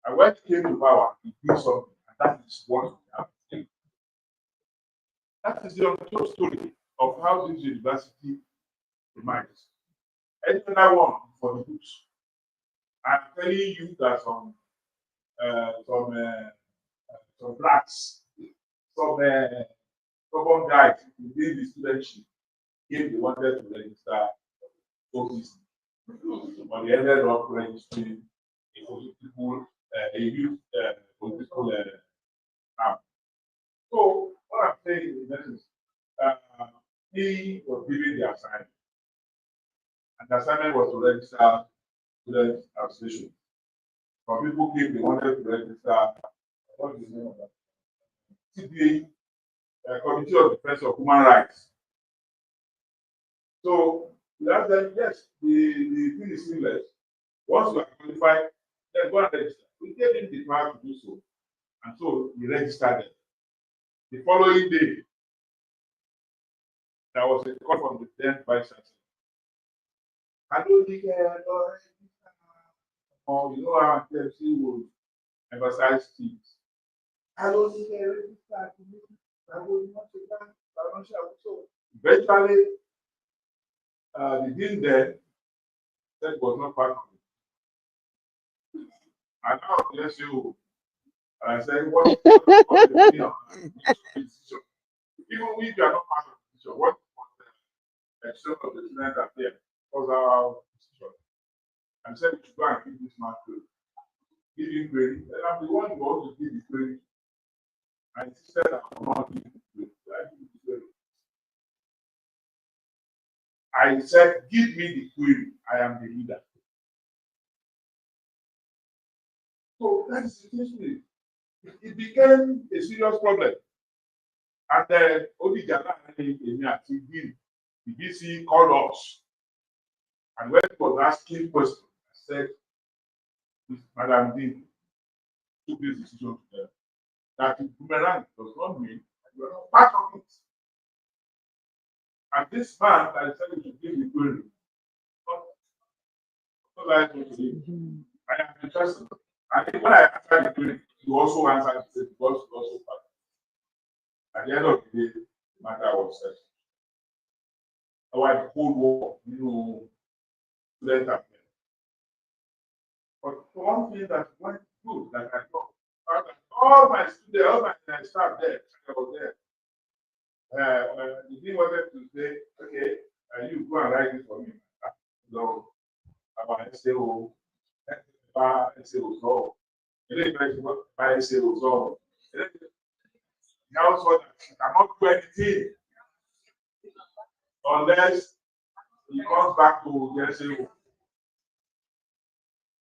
And when he came to power, he did something. And that is what we have to do. That is the untold story of how this university emerges. Any other one for the books. I'm telling you that some blacks, some stubborn guys within the studentship came they wanted to register OPC. But they ended up registering a political, a youth political arm. So what I'm saying is, he was given the assignment, and the assignment was to register student association. Some people came, they wanted to register, what is the name of that? CDA, Committee of Defense of Human Rights. So that then, yes, the thing is seamless. Once you are qualified, then go and register. We gave him the power to do so. And so he registered it. The following day, there was a call from the then vice chancellor. I don't think or you know how TFC will emphasize things. I don't think I will not take that. So eventually, the dean then said was not part of it. And now yes, you. And I said, what the decision? Even if you are not part of the decision, what was the action of the student that there was our decision? And said we should go and give this man credit. Give him credit. And I'm the one who wants to give the credit. And he said I will not give the credit. I said, give me the query. I am the leader. So that is the issue. It became a serious problem. And then only Jana and the BC called us. And when he was asking questions, I said, Madam Dean took this decision to them. That the boomerang does not mean that you are not part of it. And this man that said to give the query, not like to him. I am interested. And when I answered the query, you also answered the same because you also part. At the end of the day, the matter was settled. Our whole war, let them. But one thing that went good that I got, all my students, all my staff there, I was there. The thing wanted to say, okay, you go and write this for me. So, about SAO, SAO, so, by SAO, so, now so that you cannot do anything unless he comes back to the SAO.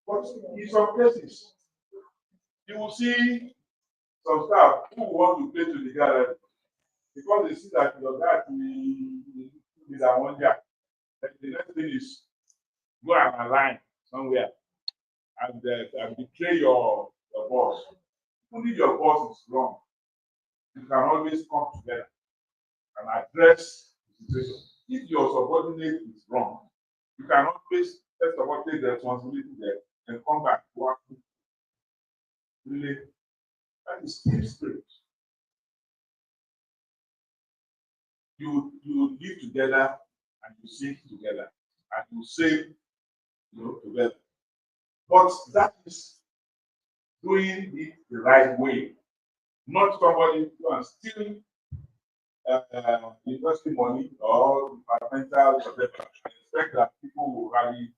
But in some cases, you will see some staff who want to play to the gallery because they see that your guy is a one guy. The next thing is go and align somewhere and betray your boss. Even if your boss is wrong, you can always come together and address the situation. If your subordinate is wrong, you can always first of all take the responsibility there and come back to work. Really, that is team spirit. You live together and you sing together and you save together. But that is doing it the right way, not somebody who is stealing university money or departmental whatever. I expect that people will rally.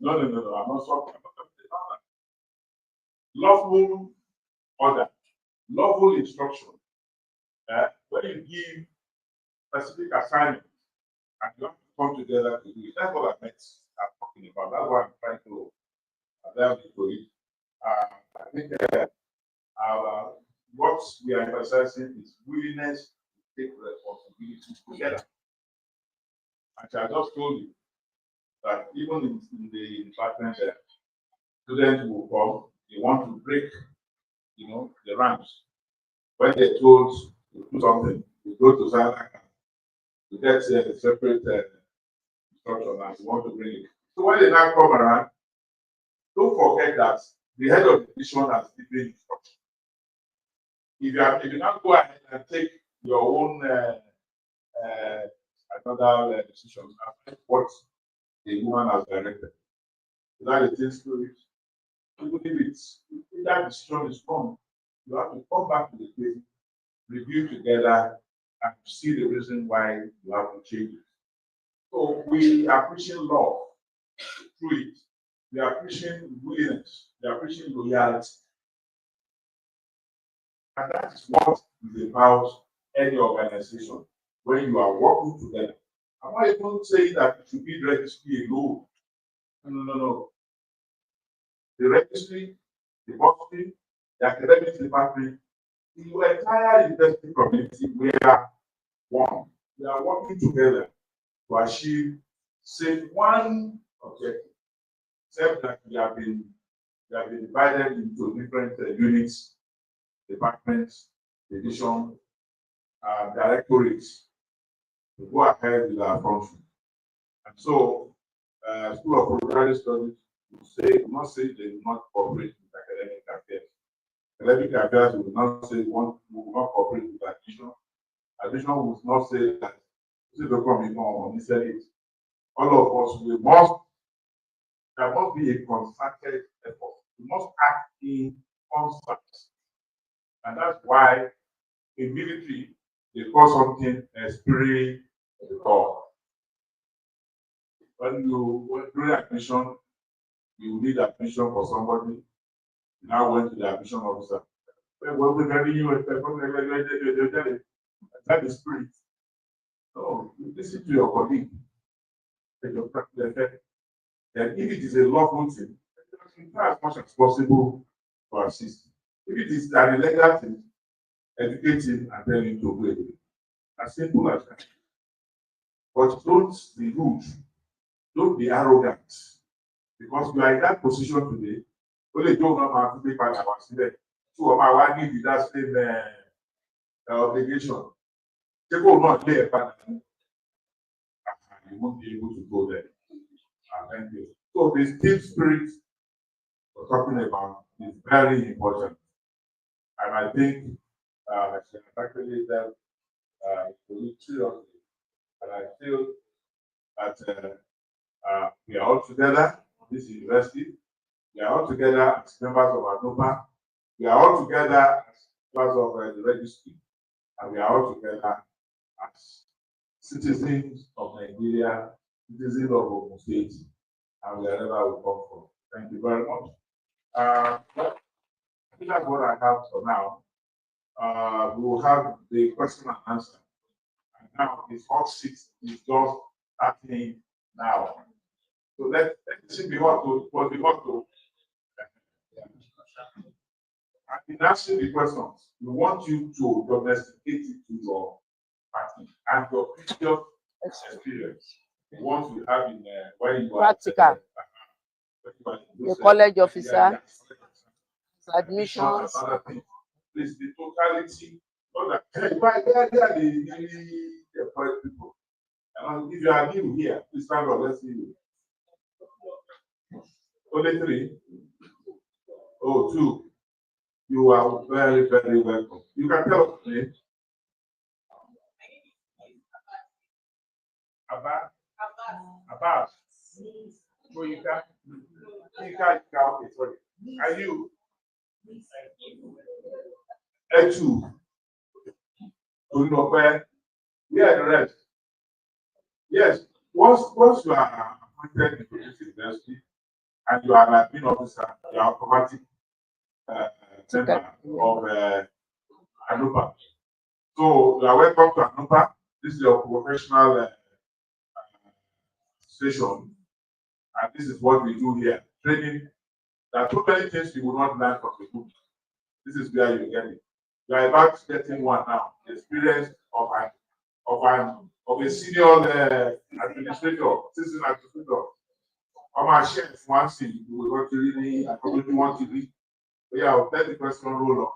No, I'm not talking about that. Lawful order, lawful instruction. When you give specific assignment and you have to come together to do it, that's what I meant. I'm talking about. That's what I'm trying to delve into it. I think what we are emphasizing is willingness to take responsibility together. And I just told you that even in the department, students will come, they want to break, the ranks. When they're told to do something, they go to Zalaka to get a separate instruction and they want to bring it. So when they now come around, don't forget that the head of the division has given instruction. If you now go ahead and take your own another decision, what the woman has directed, that is the spirit. Even if that decision is wrong, you have to come back to the table, review together, and see the reason why you have to change it. So we are preaching love through it. We are preaching willingness. We are preaching loyalty. And that is what is about any organization when you are working together. I'm not even saying that it should be registry alone. No. The registry, the bursary, the academic department, the entire university community, we are one. We are working together to achieve one objective. Except that we have been divided into different units, departments, division, directorates to go ahead with our function. And so, School of Postgraduate Studies will not say they will not cooperate with academic affairs. Academic affairs will not say will not cooperate with admission. Admission will not say that this is the coming on it. All of us there must be a concerted effort. We must act in concert. And that's why in military, they call something esprit de corps. When during admission, you need admission for somebody, you now went to the admission officer. That is spirit. No, you listen to your colleague. Then if it is a lawful thing, try as much as possible to assist. If it is an illegal thing, educate him and tell him to do it. As simple as that. But don't be rude. Don't be arrogant. Because you are in that position today. Only don't know to take part of our so I need that same obligation. They will not play a part. You won't be able to go there. Thank you. So the team spirit we're talking about is very important. And I think I can actually tell seriously. And I feel that we are all together in this university. We are all together as members of ANUPA. We are all together as members of the registry. And we are all together as citizens of Nigeria, citizens of Ogun State, and wherever we come from. Thank you very much. I think that's what I have for now. We will have the question and answer. And now the hot seat is just starting now. So let's see before to and in answering the questions, we want you to domesticate it to your party and your previous experience. Once you have in when you are Practical. Your college officer, admissions. Other things. Please, the totality, not that right there, they are the employed people. And if you are new here, please stand up, let's see you. Only 3. Oh, 2. You are very, very welcome. You can tell us the name. Abbas. So you can. Okay, sorry. Are you? A2. We are the rest. Yes, once you are appointed into this university and you are an admin officer, you are automatic member of ANUPA. So you are welcome to ANUPA. This is your professional session, and this is what we do here. Training. There are too many things you will not learn from the book. This is where you get it. You are about getting one now. The experience of a senior administrator, assistant administrator. On my chef, one thing you will not really, I probably want to read. But yeah, I'll let the question roll on.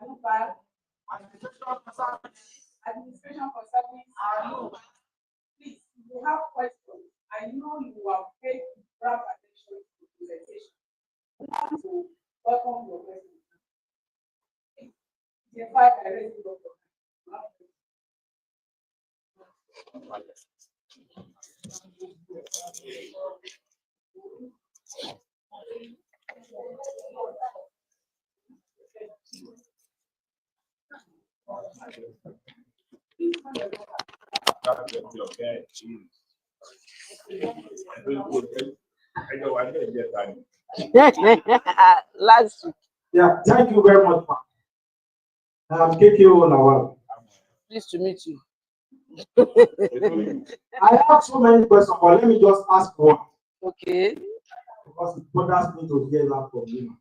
ANUPA. Administration for service. Please, if you have questions, I know you have paid grab attention to the presentation. I want to welcome your questions. The 5 I raised it up. Last week. Yeah, thank you very much, ma'am. KK Lawal. Pleased to meet you. I have so many questions, but let me just ask one. Okay. Because it bothers me to hear that from you.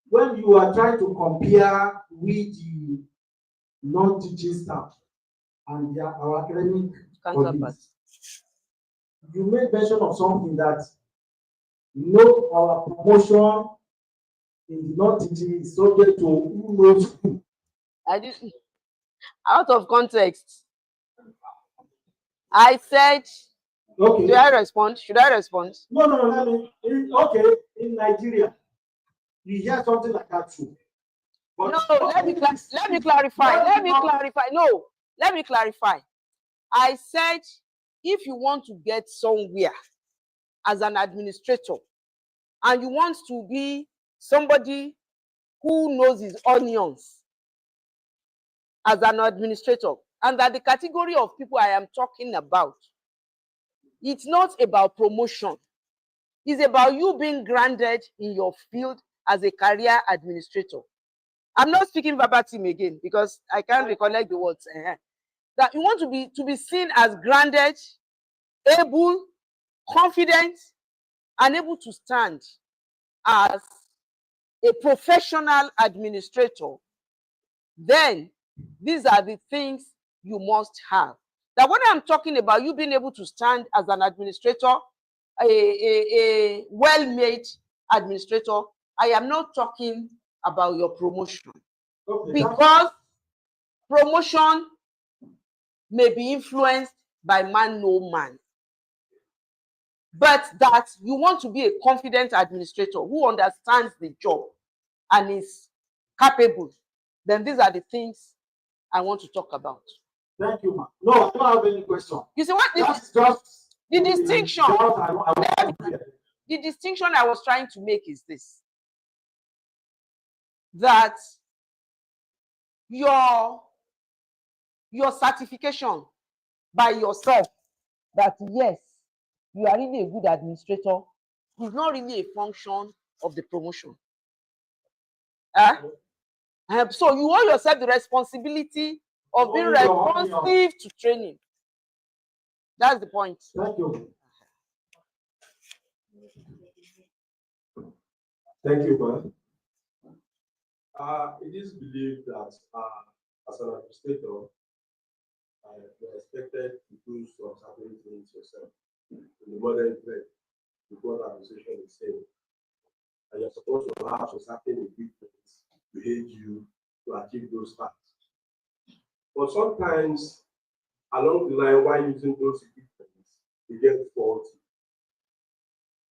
When you are trying to compare with the non-teaching staff and our academic colleagues, you made mention of something that our promotion in the non-teaching is subject to who knows who. I didn't. Out of context. I said. Okay. Do I respond? Should I respond? No. Let me. Okay, in Nigeria, you hear something like that too. But no, let me clarify. No, let me clarify. I said, if you want to get somewhere as an administrator, and you want to be somebody who knows his onions as an administrator, and that the category of people I am talking about, it's not about promotion. It's about you being grounded in your field as a career administrator. I'm not speaking verbatim again because I can't recollect the words. That you want to be seen as grounded, able, confident, and able to stand as a professional administrator. Then these are the things you must have. That when I'm talking about you being able to stand as an administrator, a well-made administrator, I am not talking about your promotion. Okay. Because promotion may be influenced by man, no man. But that you want to be a confident administrator who understands the job and is capable, then these are the things I want to talk about. Thank you, ma'am. No, I don't have any question. You see what? The distinction. The distinction I was trying to make is this. That your certification by yourself that yes, you are really a good administrator is not really a function of the promotion. So you owe yourself the responsibility of being responsive to training. That's the point. Thank you. Thank you, man. It is believed that as an administrator, you're expected to do some certain things yourself in the modern trend with what administration is saying. And you're supposed to have some certain equipment to aid you to achieve those tasks. But sometimes, along the line, while using those equipment, you get faulty.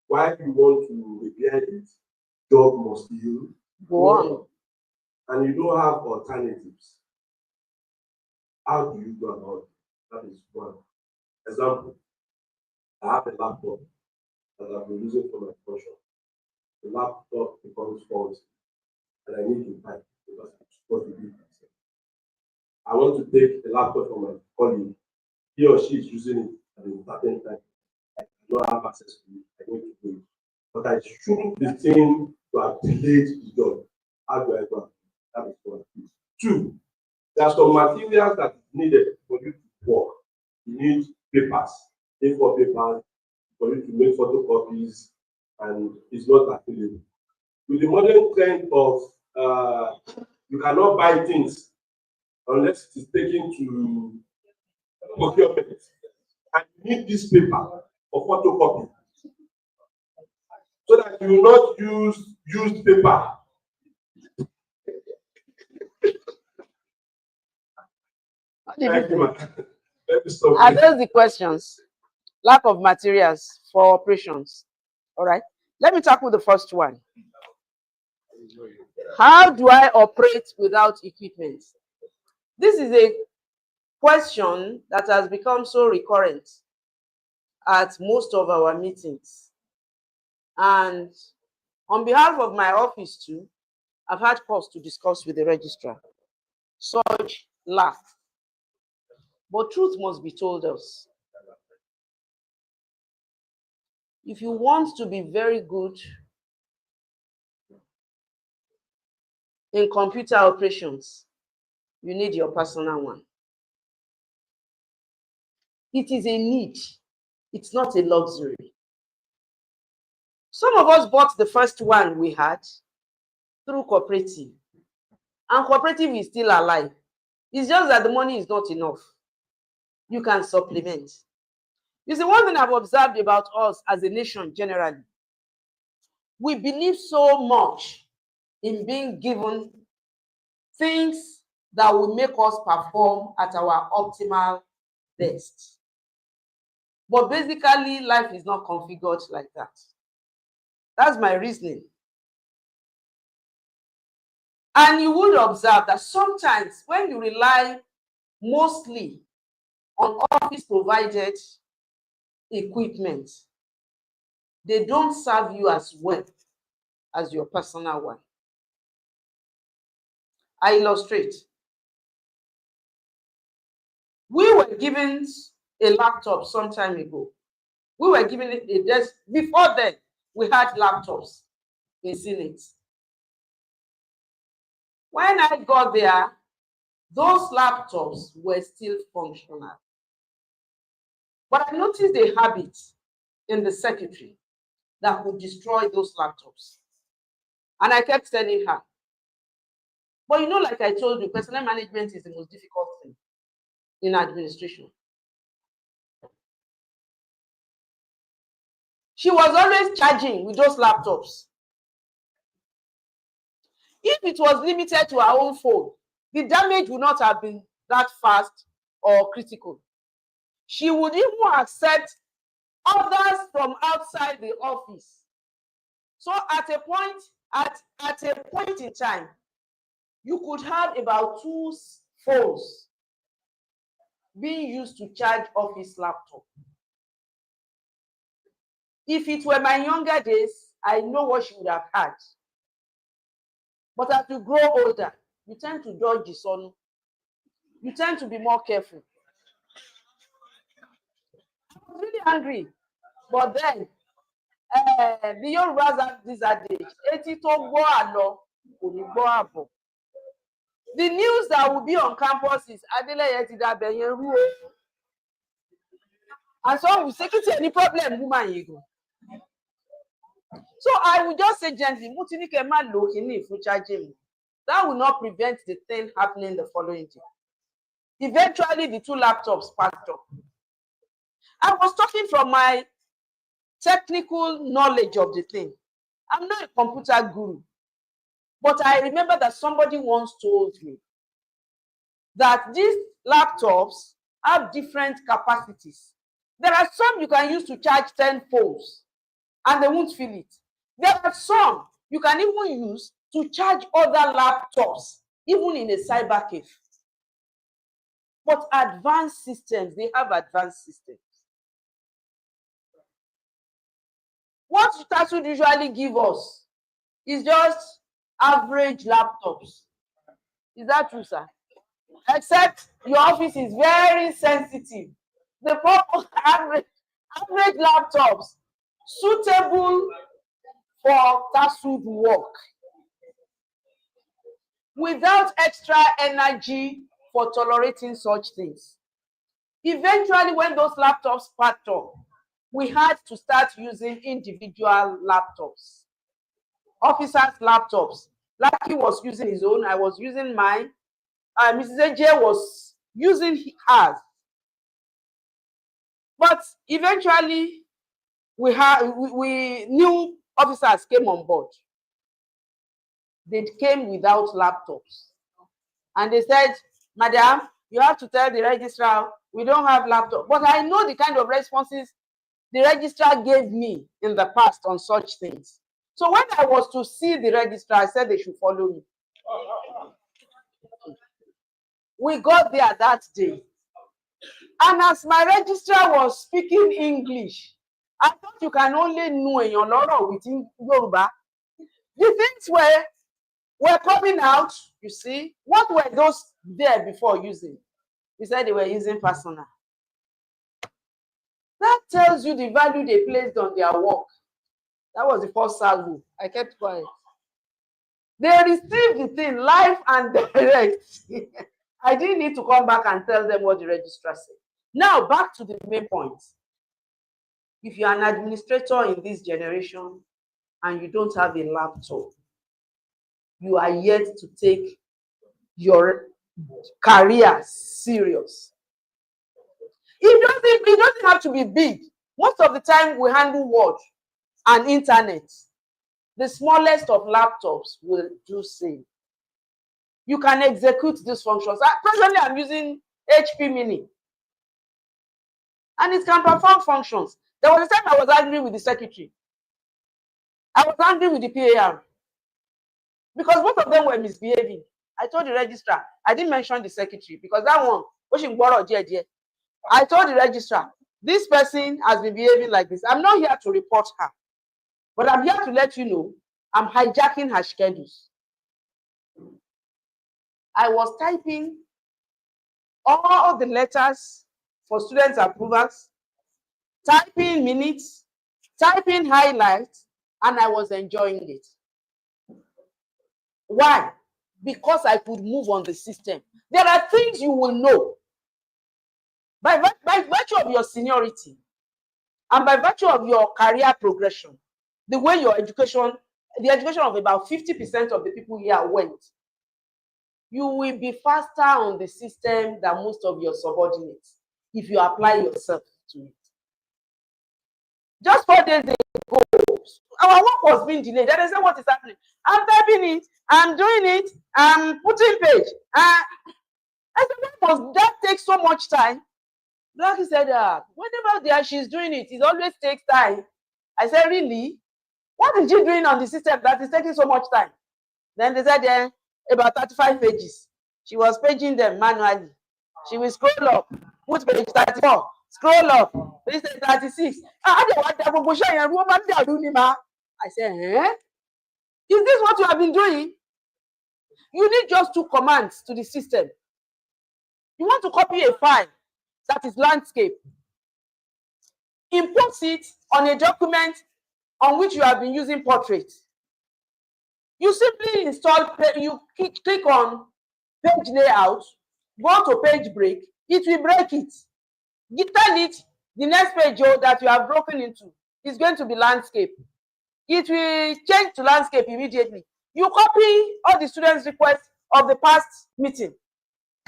While you want to repair it, job must still go on. And you don't have alternatives. How do you go about it? That is one. Example, I have a laptop that I've been using for my function. The laptop becomes faulty, and I need to type because I'm supposed to do it myself. I want to take the laptop from my colleague. He or she is using it at a certain time. I don't have access to it. I need to do it. But I shouldn't be seen to have delayed the job. How do I go? That is one. Two, there are some materials that is needed for you to work. You need papers, A4 papers, for you to make photocopies, and it's not available. With the modern trend of you cannot buy things unless it is taken to procurement, and you need this paper for photocopy, so that you will not use used paper. Thank you, Are those the questions? Lack of materials for operations. All right. Let me tackle the first one. How do I operate without equipment? This is a question that has become so recurrent at most of our meetings. And on behalf of my office too, I've had cause to discuss with the registrar such lack. But truth must be told us. If you want to be very good in computer operations, you need your personal one. It is a need. It's not a luxury. Some of us bought the first one we had through cooperative. And cooperative is still alive. It's just that the money is not enough. You can supplement. You see, one thing I've observed about us as a nation generally, we believe so much in being given things that will make us perform at our optimal best. But basically, life is not configured like that. That's my reasoning. And you would observe that sometimes when you rely mostly on office-provided equipment, they don't serve you as well as your personal one. I illustrate. We were given a laptop some time ago. We were given a desk. Before then, we had laptops in Senate. When I got there, those laptops were still functional. But I noticed a habit in the secretary that would destroy those laptops. And I kept telling her, but you know, like I told you, personnel management is the most difficult thing in administration. She was always charging with those laptops. If it was limited to her own phone, the damage would not have been that fast or critical. She would even accept others from outside the office. So at a point in time, you could have about 2 phones being used to charge office laptop. If it were my younger days, I know what she would have had. But as you grow older, you tend to dodge the sun. You tend to be more careful. I was really angry, but then the Yorubas have this adage, etí tó gbọ́ àlọ kò ní gbọ́ àbọ̀. The news that will be on campus is Adeleye ti dabẹ̀ yẹn rú o. And so we say, any problem, woman, you go. So I will just say gently, that will not prevent the thing happening the following day. Eventually, the two laptops packed up. I was talking from my technical knowledge of the thing. I'm not a computer guru, but I remember that somebody once told me that these laptops have different capacities. There are some you can use to charge 10 phones and they won't feel it. There are some you can even use to charge other laptops, even in a cyber cave. But advanced systems, they have advanced systems. What TASU usually give us is just average laptops. Is that true, sir? Except your office is very sensitive. The average laptops suitable for TASU work without extra energy for tolerating such things. Eventually, when those laptops packed up, we had to start using individual laptops. Officers' laptops. Lucky was using his own, I was using mine. Mrs. AJ was using hers. But eventually, we new officers came on board. They came without laptops. And they said, Madam, you have to tell the registrar, we don't have laptops. But I know the kind of responses the registrar gave me in the past on such things. So when I was to see the registrar, I said they should follow me. We got there that day. And as my registrar was speaking English, I thought you can only know in your Loro within Yoruba. The things were coming out, you see. What were those there before using? We said they were using personal. That tells you the value they placed on their work. That was the first salvo. I kept quiet. They received the thing live and direct. I didn't need to come back and tell them what the registrar said. Now, back to the main point. If you're an administrator in this generation and you don't have a laptop, you are yet to take your career serious. It doesn't have to be big. Most of the time we handle Word and internet. The smallest of laptops will do same. You can execute these functions. Presently, I'm using HP Mini. And it can perform functions. There was a time I was angry with the secretary. I was angry with the PAR. Because both of them were misbehaving. I told the registrar, I didn't mention the secretary because that one, I told the registrar, this person has been behaving like this. I'm not here to report her, but I'm here to let you know I'm hijacking her schedules. I was typing all the letters for students' approvals, typing minutes, typing highlights, and I was enjoying it. Why? Because I could move on the system. There are things you will know by virtue of your seniority and by virtue of your career progression, the way your education, the education of about 50% of the people here went, you will be faster on the system than most of your subordinates if you apply yourself to it. Just 4 days ago, our work was being delayed. Then they said, what is happening? I'm typing it, I'm doing it, I'm putting page. I said, why must that take so much time? Blackie said, whenever she's doing it, it always takes time. I said, really? What is she doing on the system that is taking so much time? Then they said, about 35 pages. She was paging them manually. She will scroll up, put page 34, scroll up, page 36. I said, is this what you have been doing? You need just 2 commands to the system. You want to copy a file that is landscape, import it on a document on which you have been using portrait. You simply install, you click on page layout, go to page break, it will break it. You tell it the next page that you have broken into is going to be landscape. It will change to landscape immediately. You copy all the students' requests of the past meeting.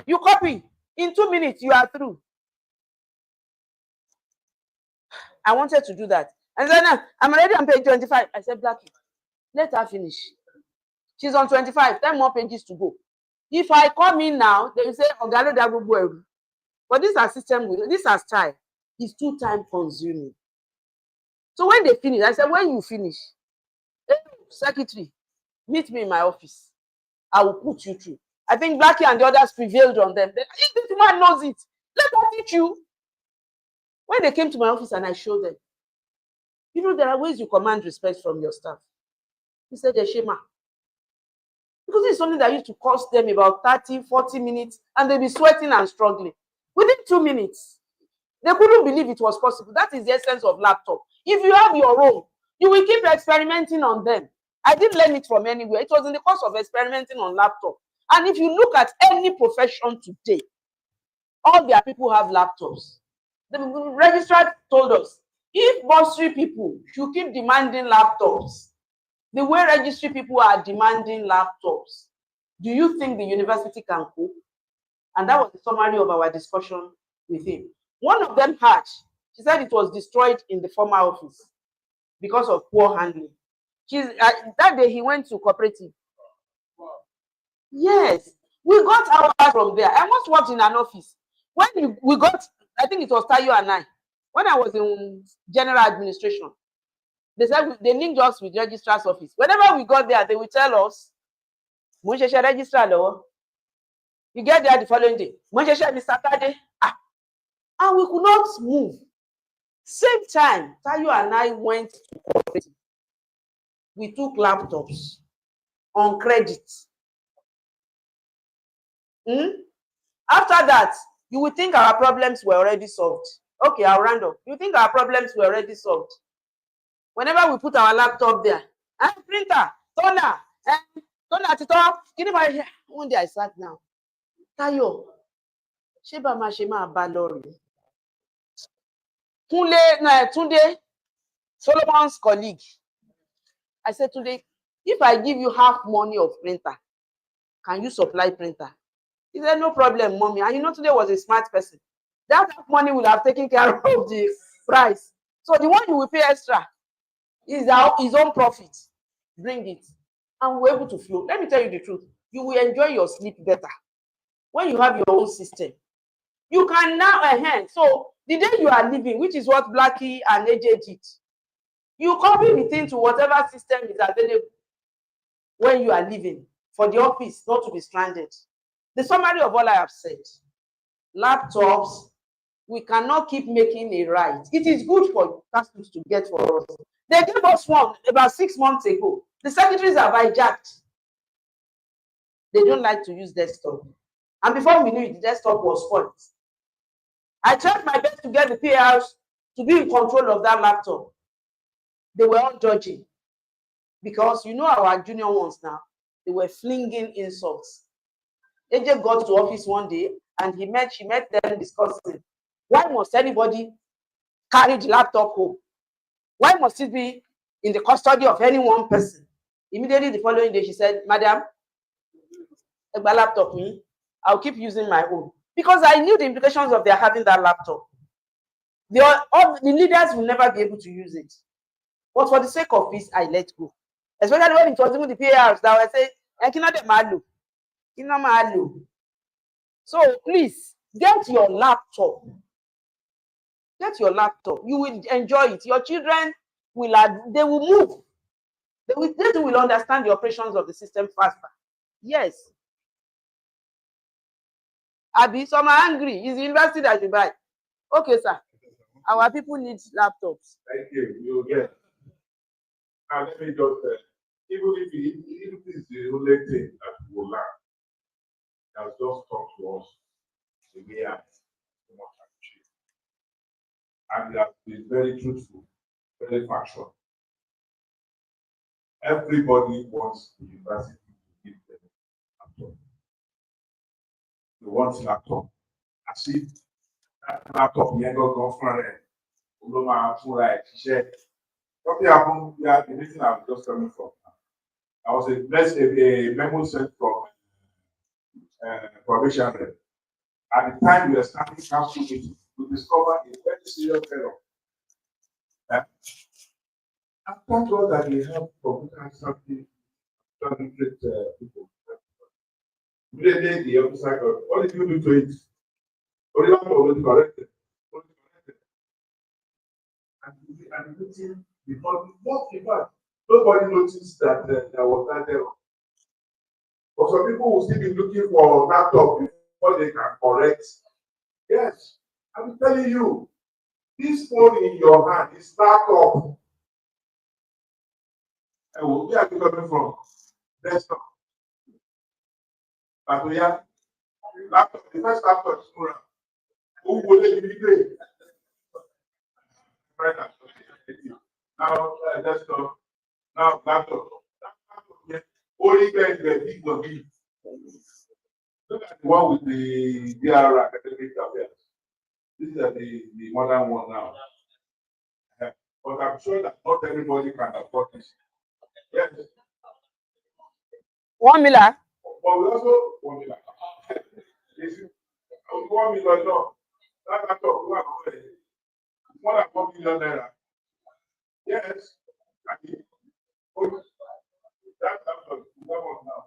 You copy. In 2 minutes, you are through. I wanted to do that. And then I'm already on page 25. I said, Blackie, let her finish. She's on 25, 10 more pages to go. If I come in now, they will say, but this are system, this are style. It's too time consuming. So when they finish, I said, when you finish, secretary, meet me in my office. I will put you through. I think Blackie and the others prevailed on them. If this man knows it, let her teach you. When they came to my office and I showed them, you know, there are ways you command respect from your staff. He said, Shema. Because it's something that used to cost them about 30, 40 minutes, and they'll be sweating and struggling. Within 2 minutes, they couldn't believe it was possible. That is the essence of laptop. If you have your own, you will keep experimenting on them. I didn't learn it from anywhere. It was in the course of experimenting on laptop. And if you look at any profession today, all their people have laptops. The registrar told us, if bursary people should keep demanding laptops, the way registry people are demanding laptops, do you think the university can cope? And that was the summary of our discussion with him. One of them had, she said it was destroyed in the former office because of poor handling. That day he went to cooperative. Yes, we got ours from there. I once worked in an office. When we got, I think it was Tayo and I, when I was in general administration, they said they linked us with registrar's office. Whenever we got there, they would tell us, registrar, you get there the following day. Saturday. And we could not move. Same time, Tayo and I went to cooperative. We took laptops on credit. After that, you would think our problems were already solved. Okay, I'll round up. You think our problems were already solved. Whenever we put our laptop there, printer, toner, to talk, one day I sat down. Tayo, Shema Balori. Tunde, Solomon's colleague. I said, Tunde, if I give you half money of printer, can you supply printer? He said, no problem, mommy. And you know, Tunde was a smart person. That half money will have taken care of the price. So the one you will pay extra is his own profit. Bring it. And we're able to flow. Let me tell you the truth. You will enjoy your sleep better when you have your own system. You can now, so the day you are living, which is what Blackie and AJ did, you copy the thing to whatever system is available when you are living for the office not to be stranded. The summary of all I have said, laptops, we cannot keep making a right. It is good for customers to get for us. They gave us one about 6 months ago. The secretaries have hijacked. They don't like to use desktop. And before we knew it, the desktop was spoiled. I tried my best to get the PRs to be in control of that laptop. They were all dodging. Because you know our junior ones now, they were flinging insults. AJ got to office one day and she met them discussing, why must anybody carry the laptop home? Why must it be in the custody of any one person? Immediately the following day, she said, Madam, my laptop, I'll keep using my own. Because I knew the implications of their having that laptop. The leaders will never be able to use it. But for the sake of peace, I let go. Especially when it was even the PARs that were saying, so please, get your laptop. Get your laptop. You will enjoy it. Your children they will move. They will understand the operations of the system faster. Yes. Abi, some are angry. It's the university that you buy. Okay, sir. Our people need laptops. Thank you. You get. Let me just even if it is the only thing that we will learn, it has just come to us the way I so much appreciate. And it has been very truthful, very factual. Everybody wants the university to give them a laptop. They want laptop. As if that laptop yẹn gangan fúnra rẹ̀ ló máa fúnra ẹ̀ ṣiṣẹ́. Something happened here, the meeting I'm just coming from. I was a memo sent from probation rep. At the time we were starting council meeting, we discovered a very serious error. I thank God that we have computer something to treat people. Immediately the officer got, what did you do to it? Only one already corrected. Only corrected. And the meeting, because most people, nobody noticed that there was that error. But some people will still be looking for laptop before they can correct. Yes, I'm telling you, this phone in your hand is laptop. And where are you coming from? Desktop. But we have laptop, the first laptop is Mura. Who will they be great? Now, desktop. Now, laptop. Only guys were big of it. Look at the one with the DR academic affairs. This is the modern one now. But I'm sure that not everybody can afford this. Yes. 1 million. But we also 1 million. 1 million, no. That laptop, more than 1 million naira. Yes. That laptop, that one now.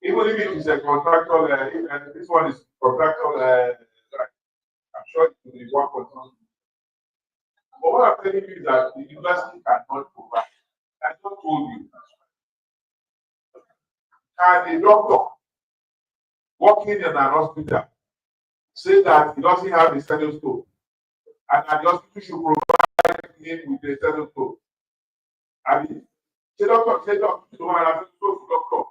Even if it is a contractual, and this one is contractual, I'm sure it will be 1.1. But what I'm telling you is that the university cannot provide. I just told you. Can a doctor working in an hospital say that he doesn't have a stethoscope and that the hospital should provide him with a stethoscope? I mean, say doctor, don't have a stethoscope, doctor.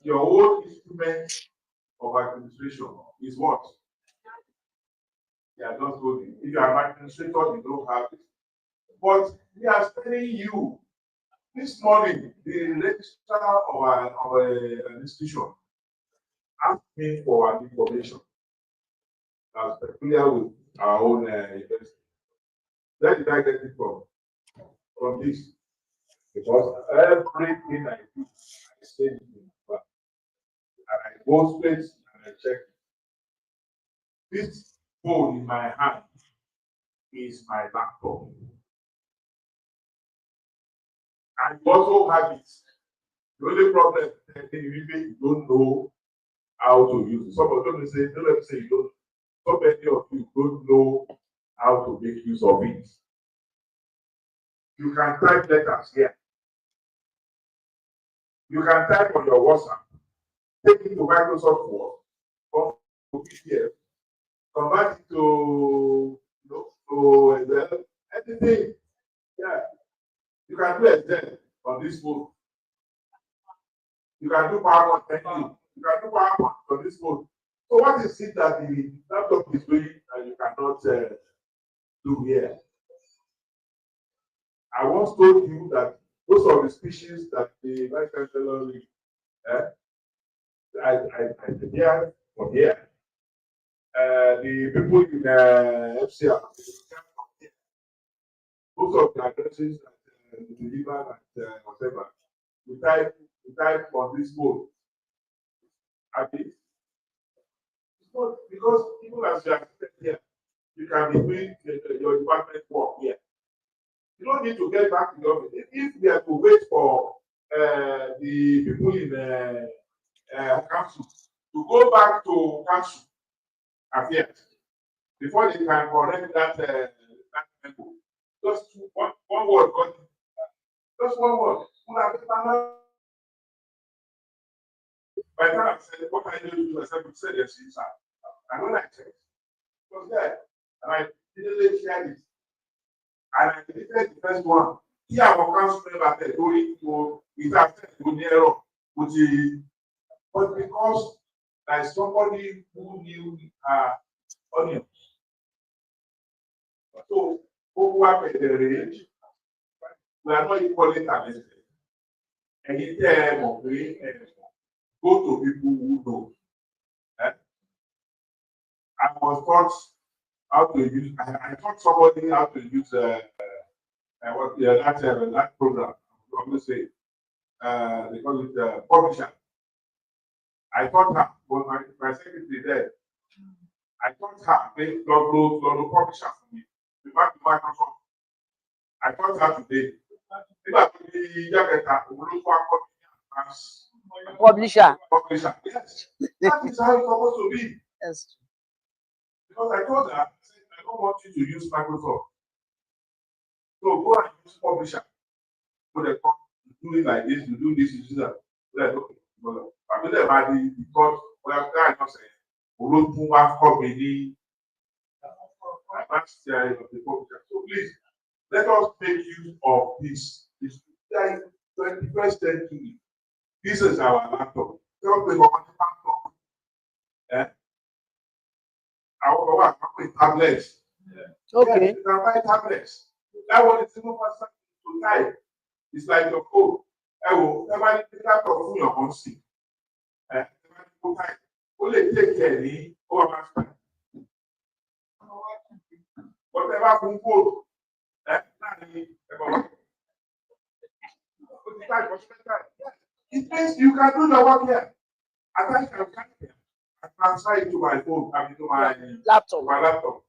Your own instrument of administration is what? Yeah, just told you. If you are an administrator, you don't have it. But we are telling you this morning, the registrar of an institution asked me for an information that's peculiar with our own university. Where did I get it from? From this. Because everything I do, I say it in class. And I go straight and I check it. This phone in my hand is my laptop. And you also have it. The only problem is you don't know how to use it. Some of them say, don't let me say you don't. So many of you don't know how to make use of it. You can type letters here. You can type on your WhatsApp, take it to Microsoft Word, or to PDF, convert it to Excel, anything. Yeah. You can do Excel on this phone. You can do PowerPoint. Thank you. You can do PowerPoint on this phone. So what is it that the laptop is doing that you cannot do here? I once told you that most of the species that the Vice Chancellor read, I hear from here. The people in FCR, most of the addresses that we deliver and whatever, we type on this phone. Because people as you are here, you can be doing your department work here. You don't need to get back to the office. If we are to wait for the people in council to go back to council affairs before they can correct that memo, just one word, just one word. By the time I said, what I do, I said, you said yes, sir. And when I checked, it was there. And I didn't share it. And I deleted the first one. Here our council member said, going to without to error, which is, but because there is somebody who knew onions. So who are the range, we are not equally talented. And in there, go to people who know. I was taught how to use. I taught somebody how to use that program. I'm going to say they call it publisher. I taught her, but my secretary there. I taught her they upload publisher for me. The back to Microsoft. I taught her today. Publisher. Publisher. Yes. That is how it's supposed to be. Yes. Because I told her, I said, I don't want you to use Microsoft. So go and use publisher. So they come to do it like this, you do this, you do that. Like, okay. I mean, everybody, because we have guys not saying, we don't move out company. That's the publisher. So please, let us make use of this. This 21st century. This is our laptop. Don't play on the laptop. Eh? Our work with tablets. Okay. Yes, you can buy tablets. That one is even faster to type. It's like your code. I will never pick up from your own seat. Only take care of me over my time. Whatever from code. It means you can do the work here. I think I can here. I transfer it to my phone, I mean to my laptop.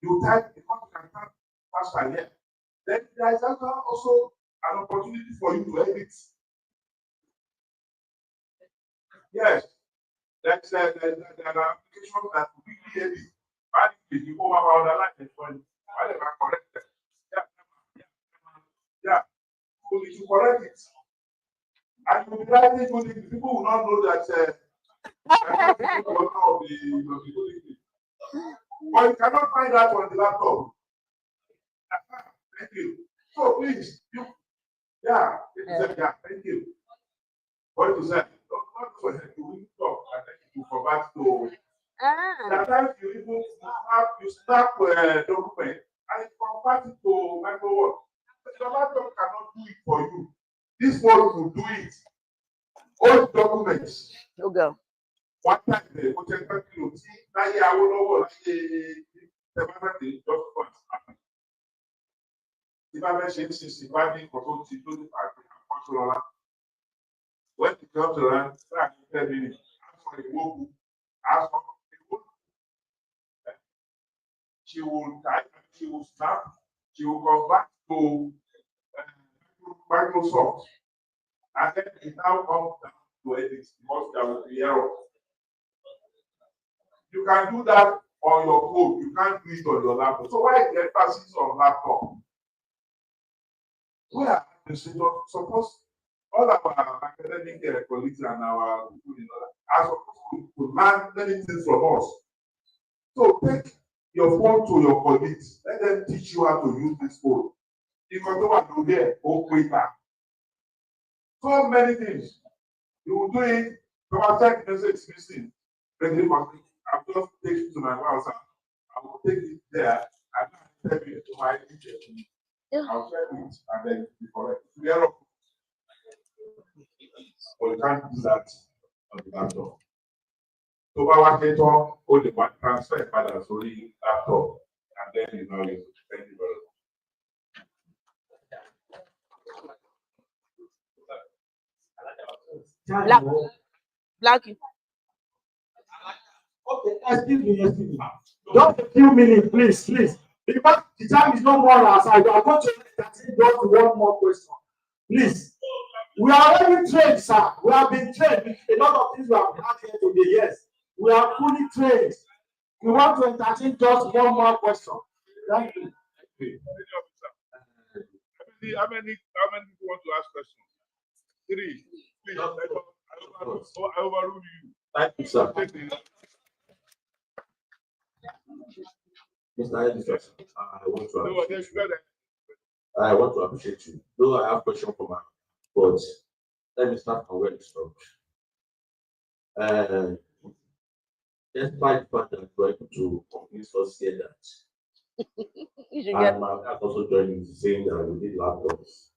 You type because you can type faster here. Then there is also an opportunity for you to edit. Yes, that's an application that really edit. But if you go about the line, whatever corrected. Yeah. So you should correct it. And you will be writing good things. People will not know that people will not be good things. But you cannot find that on the laptop. Thank you. So please, thank you. What you said, not for help, you will talk, and then you forgot to. Sometimes you even snap document and convert it to microwave. Your laptop cannot do it for you. This one will do it. All documents. Okay. One time they put a kilo. Now you are all over. Just once. If I mention since inviting for both to do the party, when it comes around, 10 minutes, ask for a book. She will type, she will snap, she will come back to Microsoft. And then it now comes down to edit because there will be error. You can do that on your phone, you can't do it on your laptop. So why is the emphasis on laptop? We are suppose all our academic colleagues and our people are supposed to learn many things from us. So take your phone to your colleagues, let them teach you how to use this phone. Because no one will get quicker. So many things. You will do it, our text message missing. I'll just take it to my house. I will take it there and tell you to my teacher. I'll check it and then be correct. But you can't do that on the laptop. So our data only one transfer father only laptop and then you know you thank you very Black. Blackie. Okay, excuse me. Just a few minutes, please. Because the time is no more on our side. I want to just one more question. Please. We are already trained, sir. We have been trained. A lot of things we have had here today, yes. We are fully trained. We want to entertain just one more question. Thank you. How many people want to ask questions? 3. Please, I overrule you. Thank you, sir. Mr. Editor, I want to appreciate you. Though I have question for my, but let me start from where you stopped. Despite the fact that we're able to convince us here that, You should and get my dad also joining saying that we need laptops,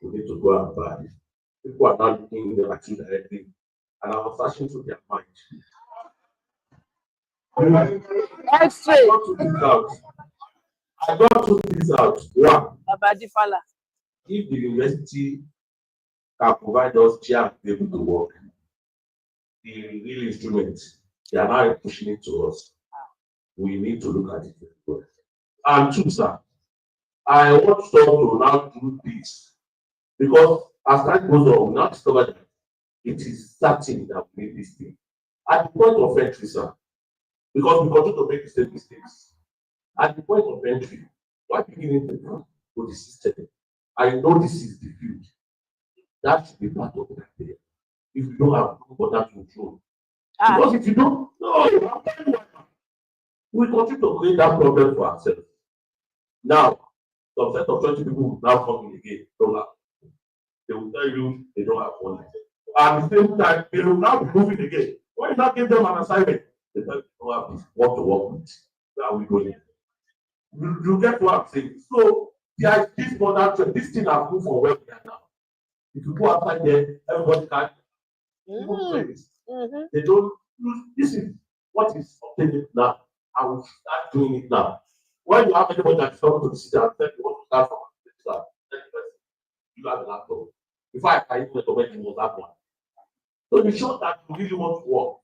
we need to go and buy. People are now looking them at you directly, and I was searching through their mind. I X-ray. got to this out. I got to this out. One, Abadifala. if the university can provide us chair and table to work, the real instrument, they are now pushing it to us. We need to look at it very well. And two, sir, I want us to now do this because as time goes on, we now discover that it is certain that we need this thing. At the point of entry, sir, because we continue to make the same mistakes. At the point of entry, why beginning to come to the system? I know this is the field. That should be part of that there. If you don't have no border control. Because if you don't, no, we continue to create that problem for ourselves. Now, some set of 20 people will now come in again. They will tell you they don't have money. At the same time, they will now be moving again. When you now give them an assignment, they tell you don't have what to work with. That we going. You get what I'm saying? So there is this modern trend. This thing has moved from where we are now. If you go outside there, everybody can. They don't. This is what is obtaining now. I will start doing it now. When you have anybody that is coming to the city and tell you want to start from you have a laptop. Before I can even recommend you that one. So you show that you really want to work.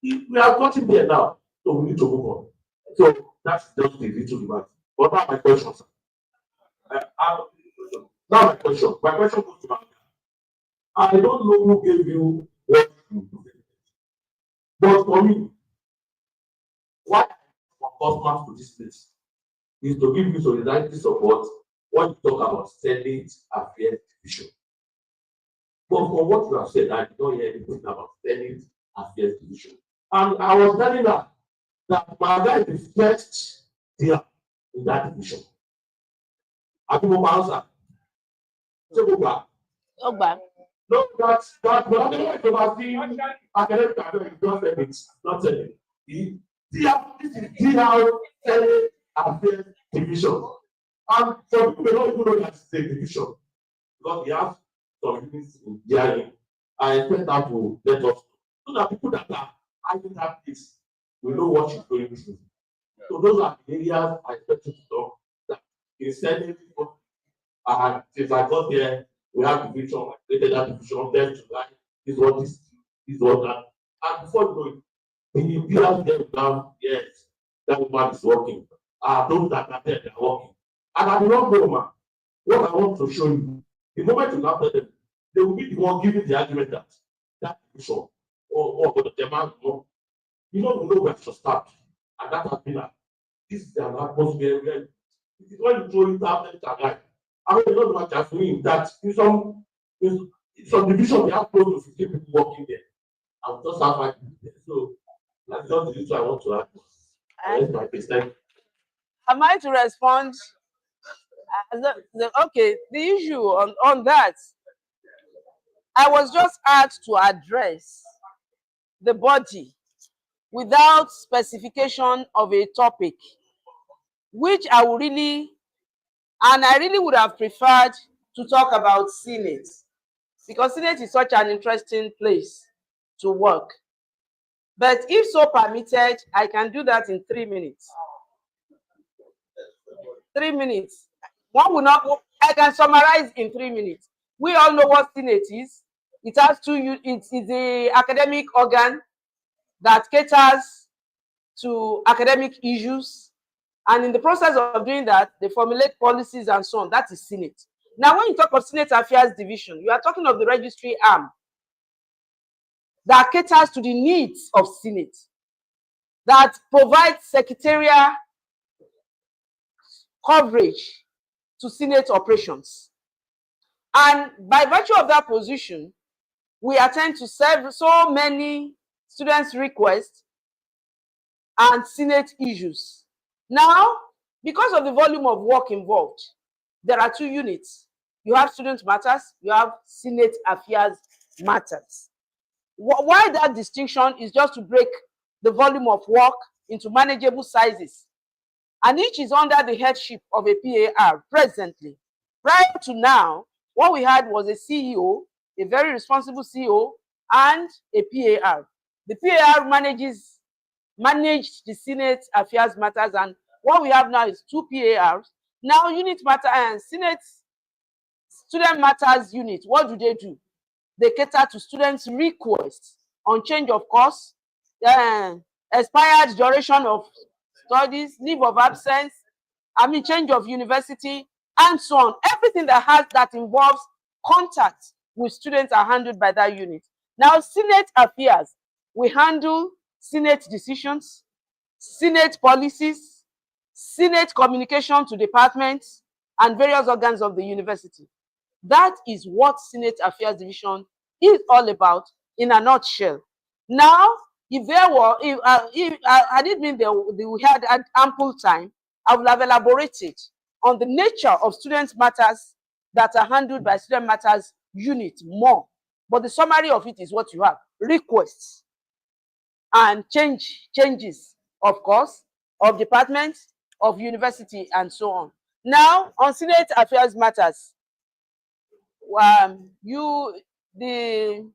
We have gotten there now, so we need to move on. So that's just the little demand. But now my question, sir. Now my question. My question goes to my. I don't know who gave you what you do. But for me, what for customers to this place is to give you solidarity support when you talk about Senate Affairs Division. But from what you have said, I don't hear anything about Senate Affairs Division. And I was telling her that my guy is the first deal in that division. I think my answer. So go back. No, that's but I don't like overseeing academic affairs, not Senate. This is DL Senate Affairs Division. And for people who don't even know that it's a division, because we have some units in DIA, I expect that to let us know. So that people that are having that place will know what she's going through. So those are the areas I expect you to talk. That in Senate, and since I got there, we have division, I created that division, then July, is what this, is what that. And before you know it, you have them now, yes, that woman is working. Those that are there, they are working. And I do not know, man, what I want to show you, the moment you have them, they will be the one giving the argument that division, or the demand, we know where to start. And that has been this is an atmosphere where it is when you throw it out, it's a guy. I mean, not much as me that in some division we have close to 50 people working there. I'm just have 5 people there. So that's just the reason I want to add. That's my perspective. Am I to respond? Okay, the issue on that, I was just asked to address the body without specification of a topic, which I would really, and I really would have preferred to talk about Senate, because Senate is such an interesting place to work. But if so permitted, I can do that in 3 minutes. 3 minutes. One will not, I can summarize in 3 minutes. We all know what Senate is. It has it's the academic organ that caters to academic issues. And in the process of doing that, they formulate policies and so on. That is Senate. Now, when you talk of Senate Affairs Division, you are talking of the registry arm that caters to the needs of Senate, that provides secretarial coverage to Senate operations. And by virtue of that position, we attend to so many students' requests and Senate issues. Now, because of the volume of work involved, there are two units. You have student matters, you have Senate affairs matters. Why that distinction is just to break the volume of work into manageable sizes. And each is under the headship of a PAR presently. Prior to now, what we had was a CEO, a very responsible CEO, and a PAR. The PAR managed the Senate affairs matters, and what we have now is two PARs. Now, unit matter and Senate student matters unit, what do? They cater to students' requests on change of course, expired duration of studies, leave of absence, change of university, and so on. Everything that involves contact with students are handled by that unit. Now, Senate affairs, we handle Senate decisions, Senate policies, Senate communication to departments, and various organs of the university. That is what Senate Affairs Division is all about in a nutshell. Now, if I didn't mean we had ample time, I would have elaborated on the nature of student matters that are handled by Student Matters unit more. But the summary of it is what you have: requests and changes, of course, of departments, of university, and so on. Now, on Senate Affairs Matters, the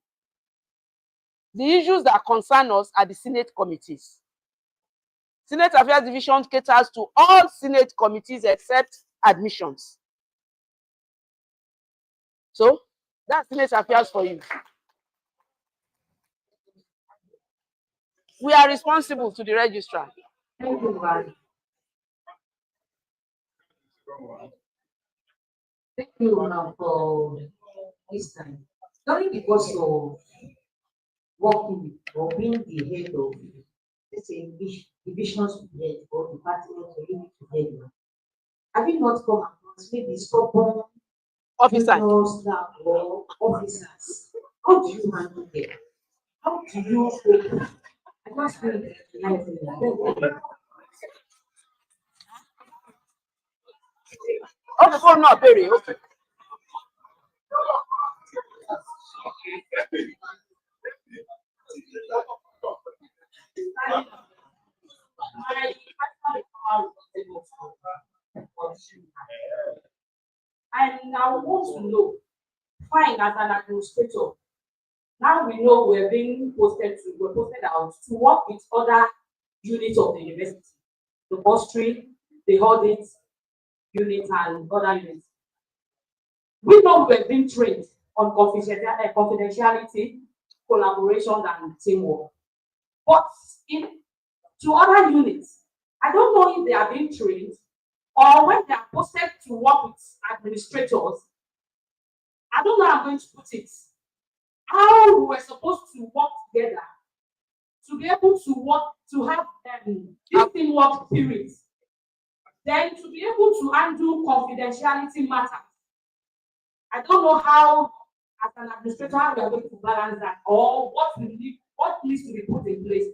issues that concern us are the Senate committees. Senate Affairs Division caters to all Senate committees except admissions. So that's Senate Affairs for you. We are responsible to the registrar. Thank you, man. Thank you now for this time. Not because of working or being the head of, let's say, divisions head or department or unit head. Have you not come across maybe stubborn officers staff or officers? How do you handle them? How do you cope? I just feel like oh no, Barry. Okay. And I want to know, fine, as an administrator, now we know we're posted out to work with other units of the university, the bursary, the audit unit, and other units. We know we're being trained on confidentiality, collaboration, and teamwork. But to other units, I don't know if they are being trained or when they are posted to work with administrators. I don't know how I'm going to put it. How we were supposed to work together to be able to work, to have this teamwork spirit, then to be able to handle confidentiality matters. I don't know how, as an administrator, how we are going to balance that, or what needs to be put in place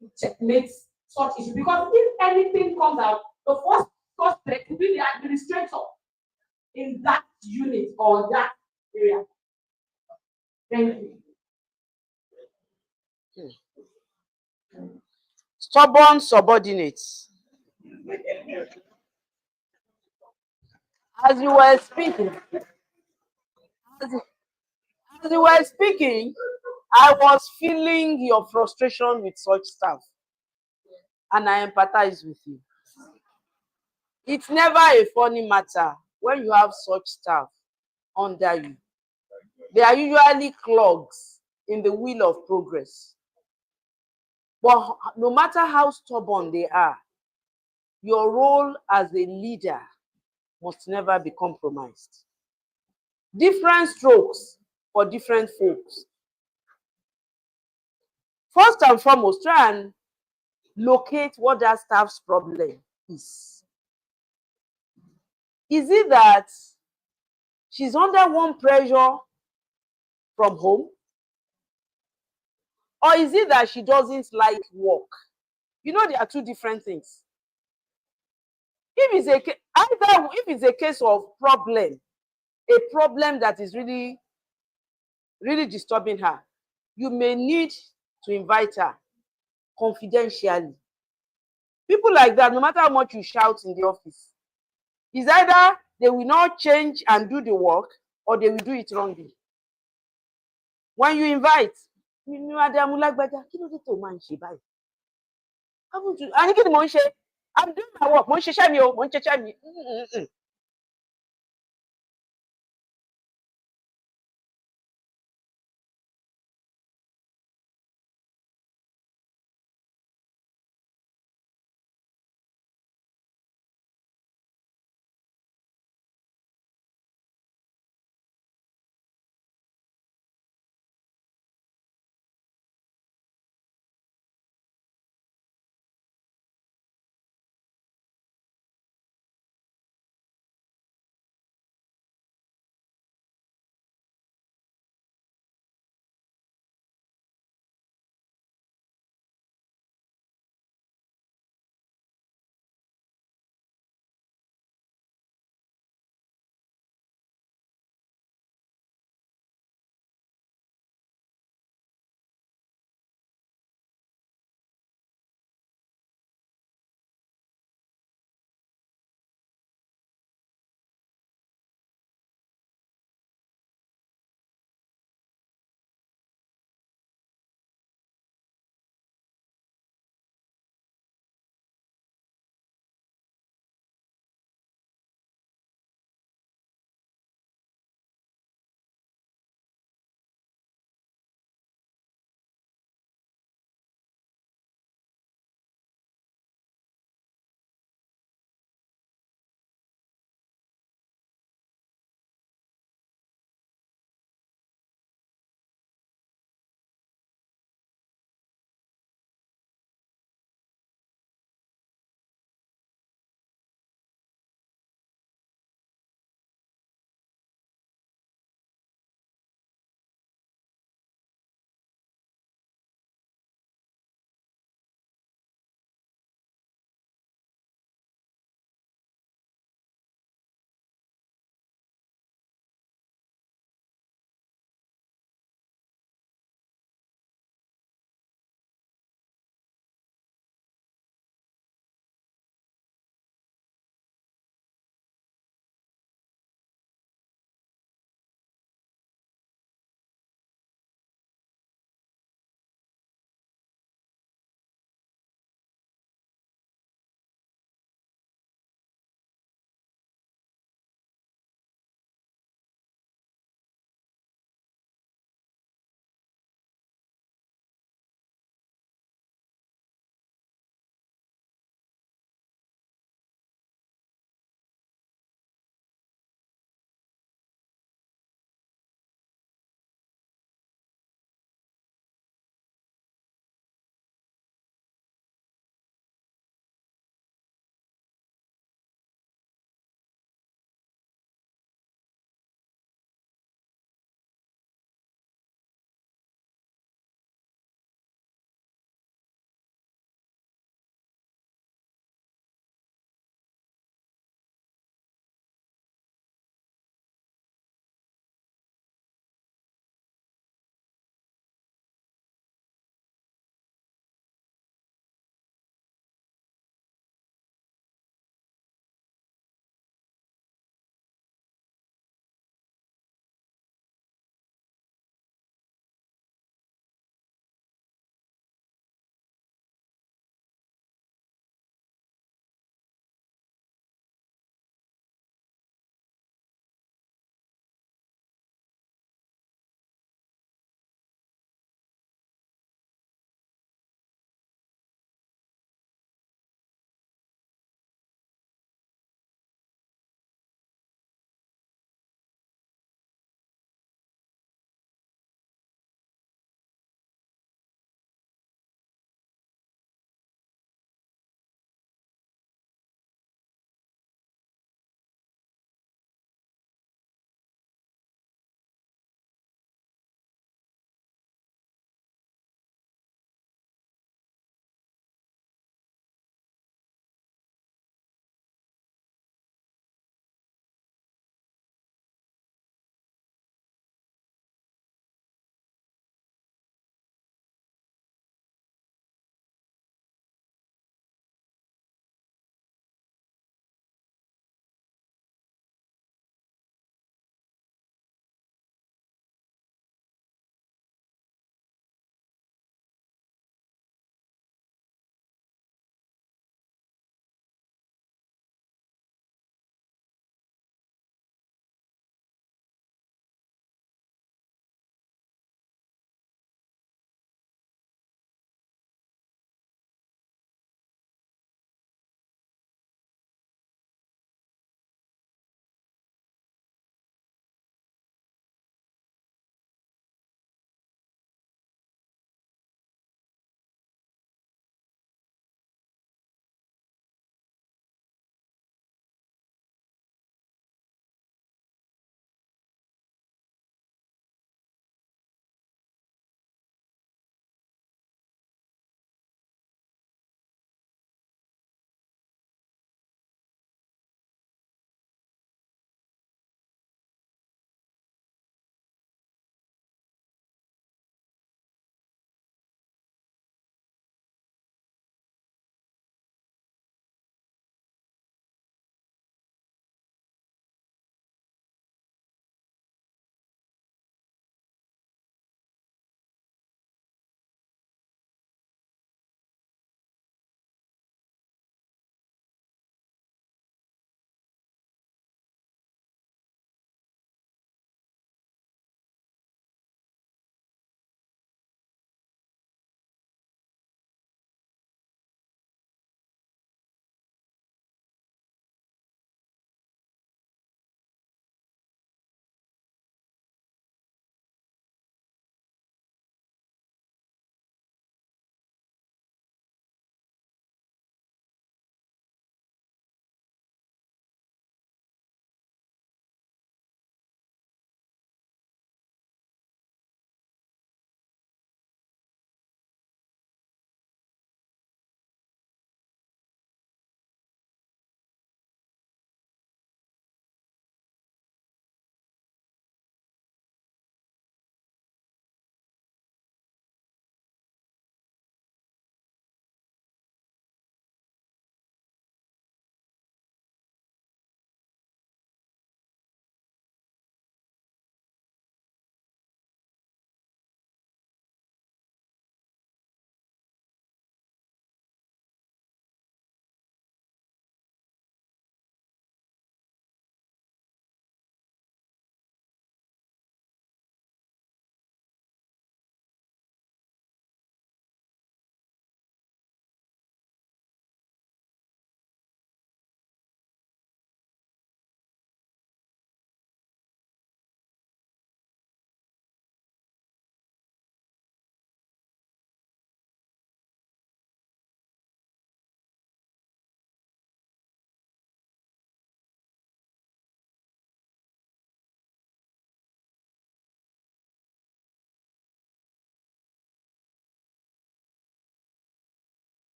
to checkmate such issues. Because if anything comes out, the first suspect will be the administrator in that unit or that area. Thank you. Stubborn subordinates. As you were speaking, I was feeling your frustration with such staff, and I empathize with you. It's never a funny matter when you have such staff under you. They are usually clogs in the wheel of progress. But no matter how stubborn they are, your role as a leader must never be compromised. Different strokes for different folks. First and foremost, try and locate what that staff's problem is. Is it that she's under one pressure from home? Or is it that she doesn't like work? You know, there are two different things. If it's a case of problem, a problem that is really, really disturbing her, you may need to invite her confidentially. People like that, no matter how much you shout in the office, is either they will not change and do the work, or they will do it wrongly. When you invite, Madam Ulagbaja, kí ló dé tó máa ń ṣe báyìí? Àní kí ni mò ń ṣe? I'm doing my work, mò ń ṣiṣẹ́ mi o, mò ń ṣiṣẹ́ mi.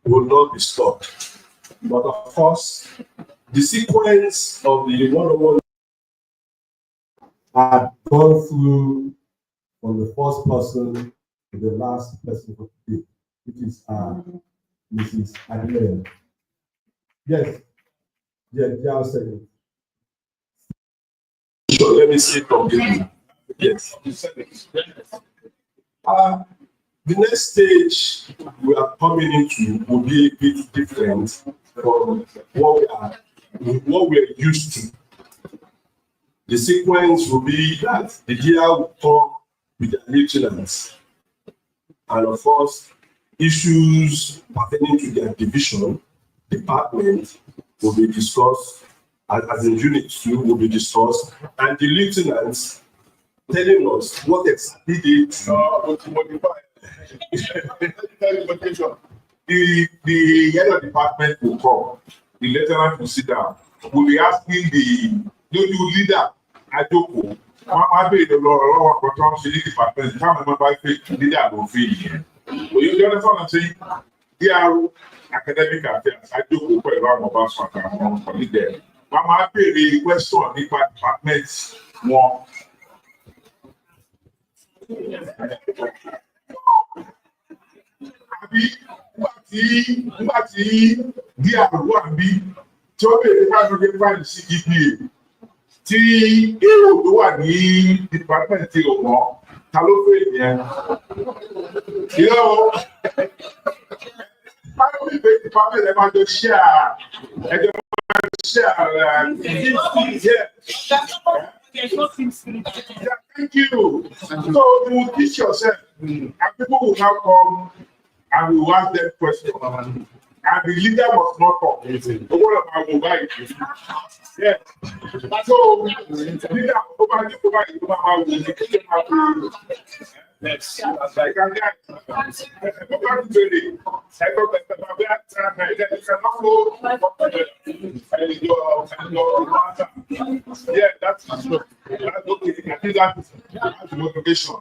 will not be stopped. But of course, the sequence of the one-on-one had gone through from the first person to the last person for today, which is Mrs. Adeleye. Yes, I'll say it. So let me see it completely. Yes. The next stage we are coming into will be a bit different from what we are used to. The sequence will be that the dealer will talk with the lieutenants, and of course, issues pertaining to their division, department will be discussed, as in unit 2 will be discussed, and the lieutenants telling us what exactly they modify. The head of department will come, the lieutenant will sit down, we'll be asking the new leader, Ajoko, my baby, Lord, what I'm saying, department, how am I leader will feel here? But you understand what I'm saying? They are academic affairs, Ajoko, quite a lot of us from there. Mama pay the question on the department more. Nígbà tí díà wà bí tí ó bèèrè fáwọn fáìlì sí GPA tí èrò tó wà ní department tí ò mọ̀ ta ló fẹ́ yẹn. Báwo ni ìgbésí department ẹ máa jọ ẹjọ́ máa yeah, thank you. So you will teach yourself, and people will now come and we will ask them questions. And the leader must not talk. So what about mobile? Yeah. So leader next. Like I yeah, that's okay. I think that's motivation.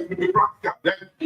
Be practical. Then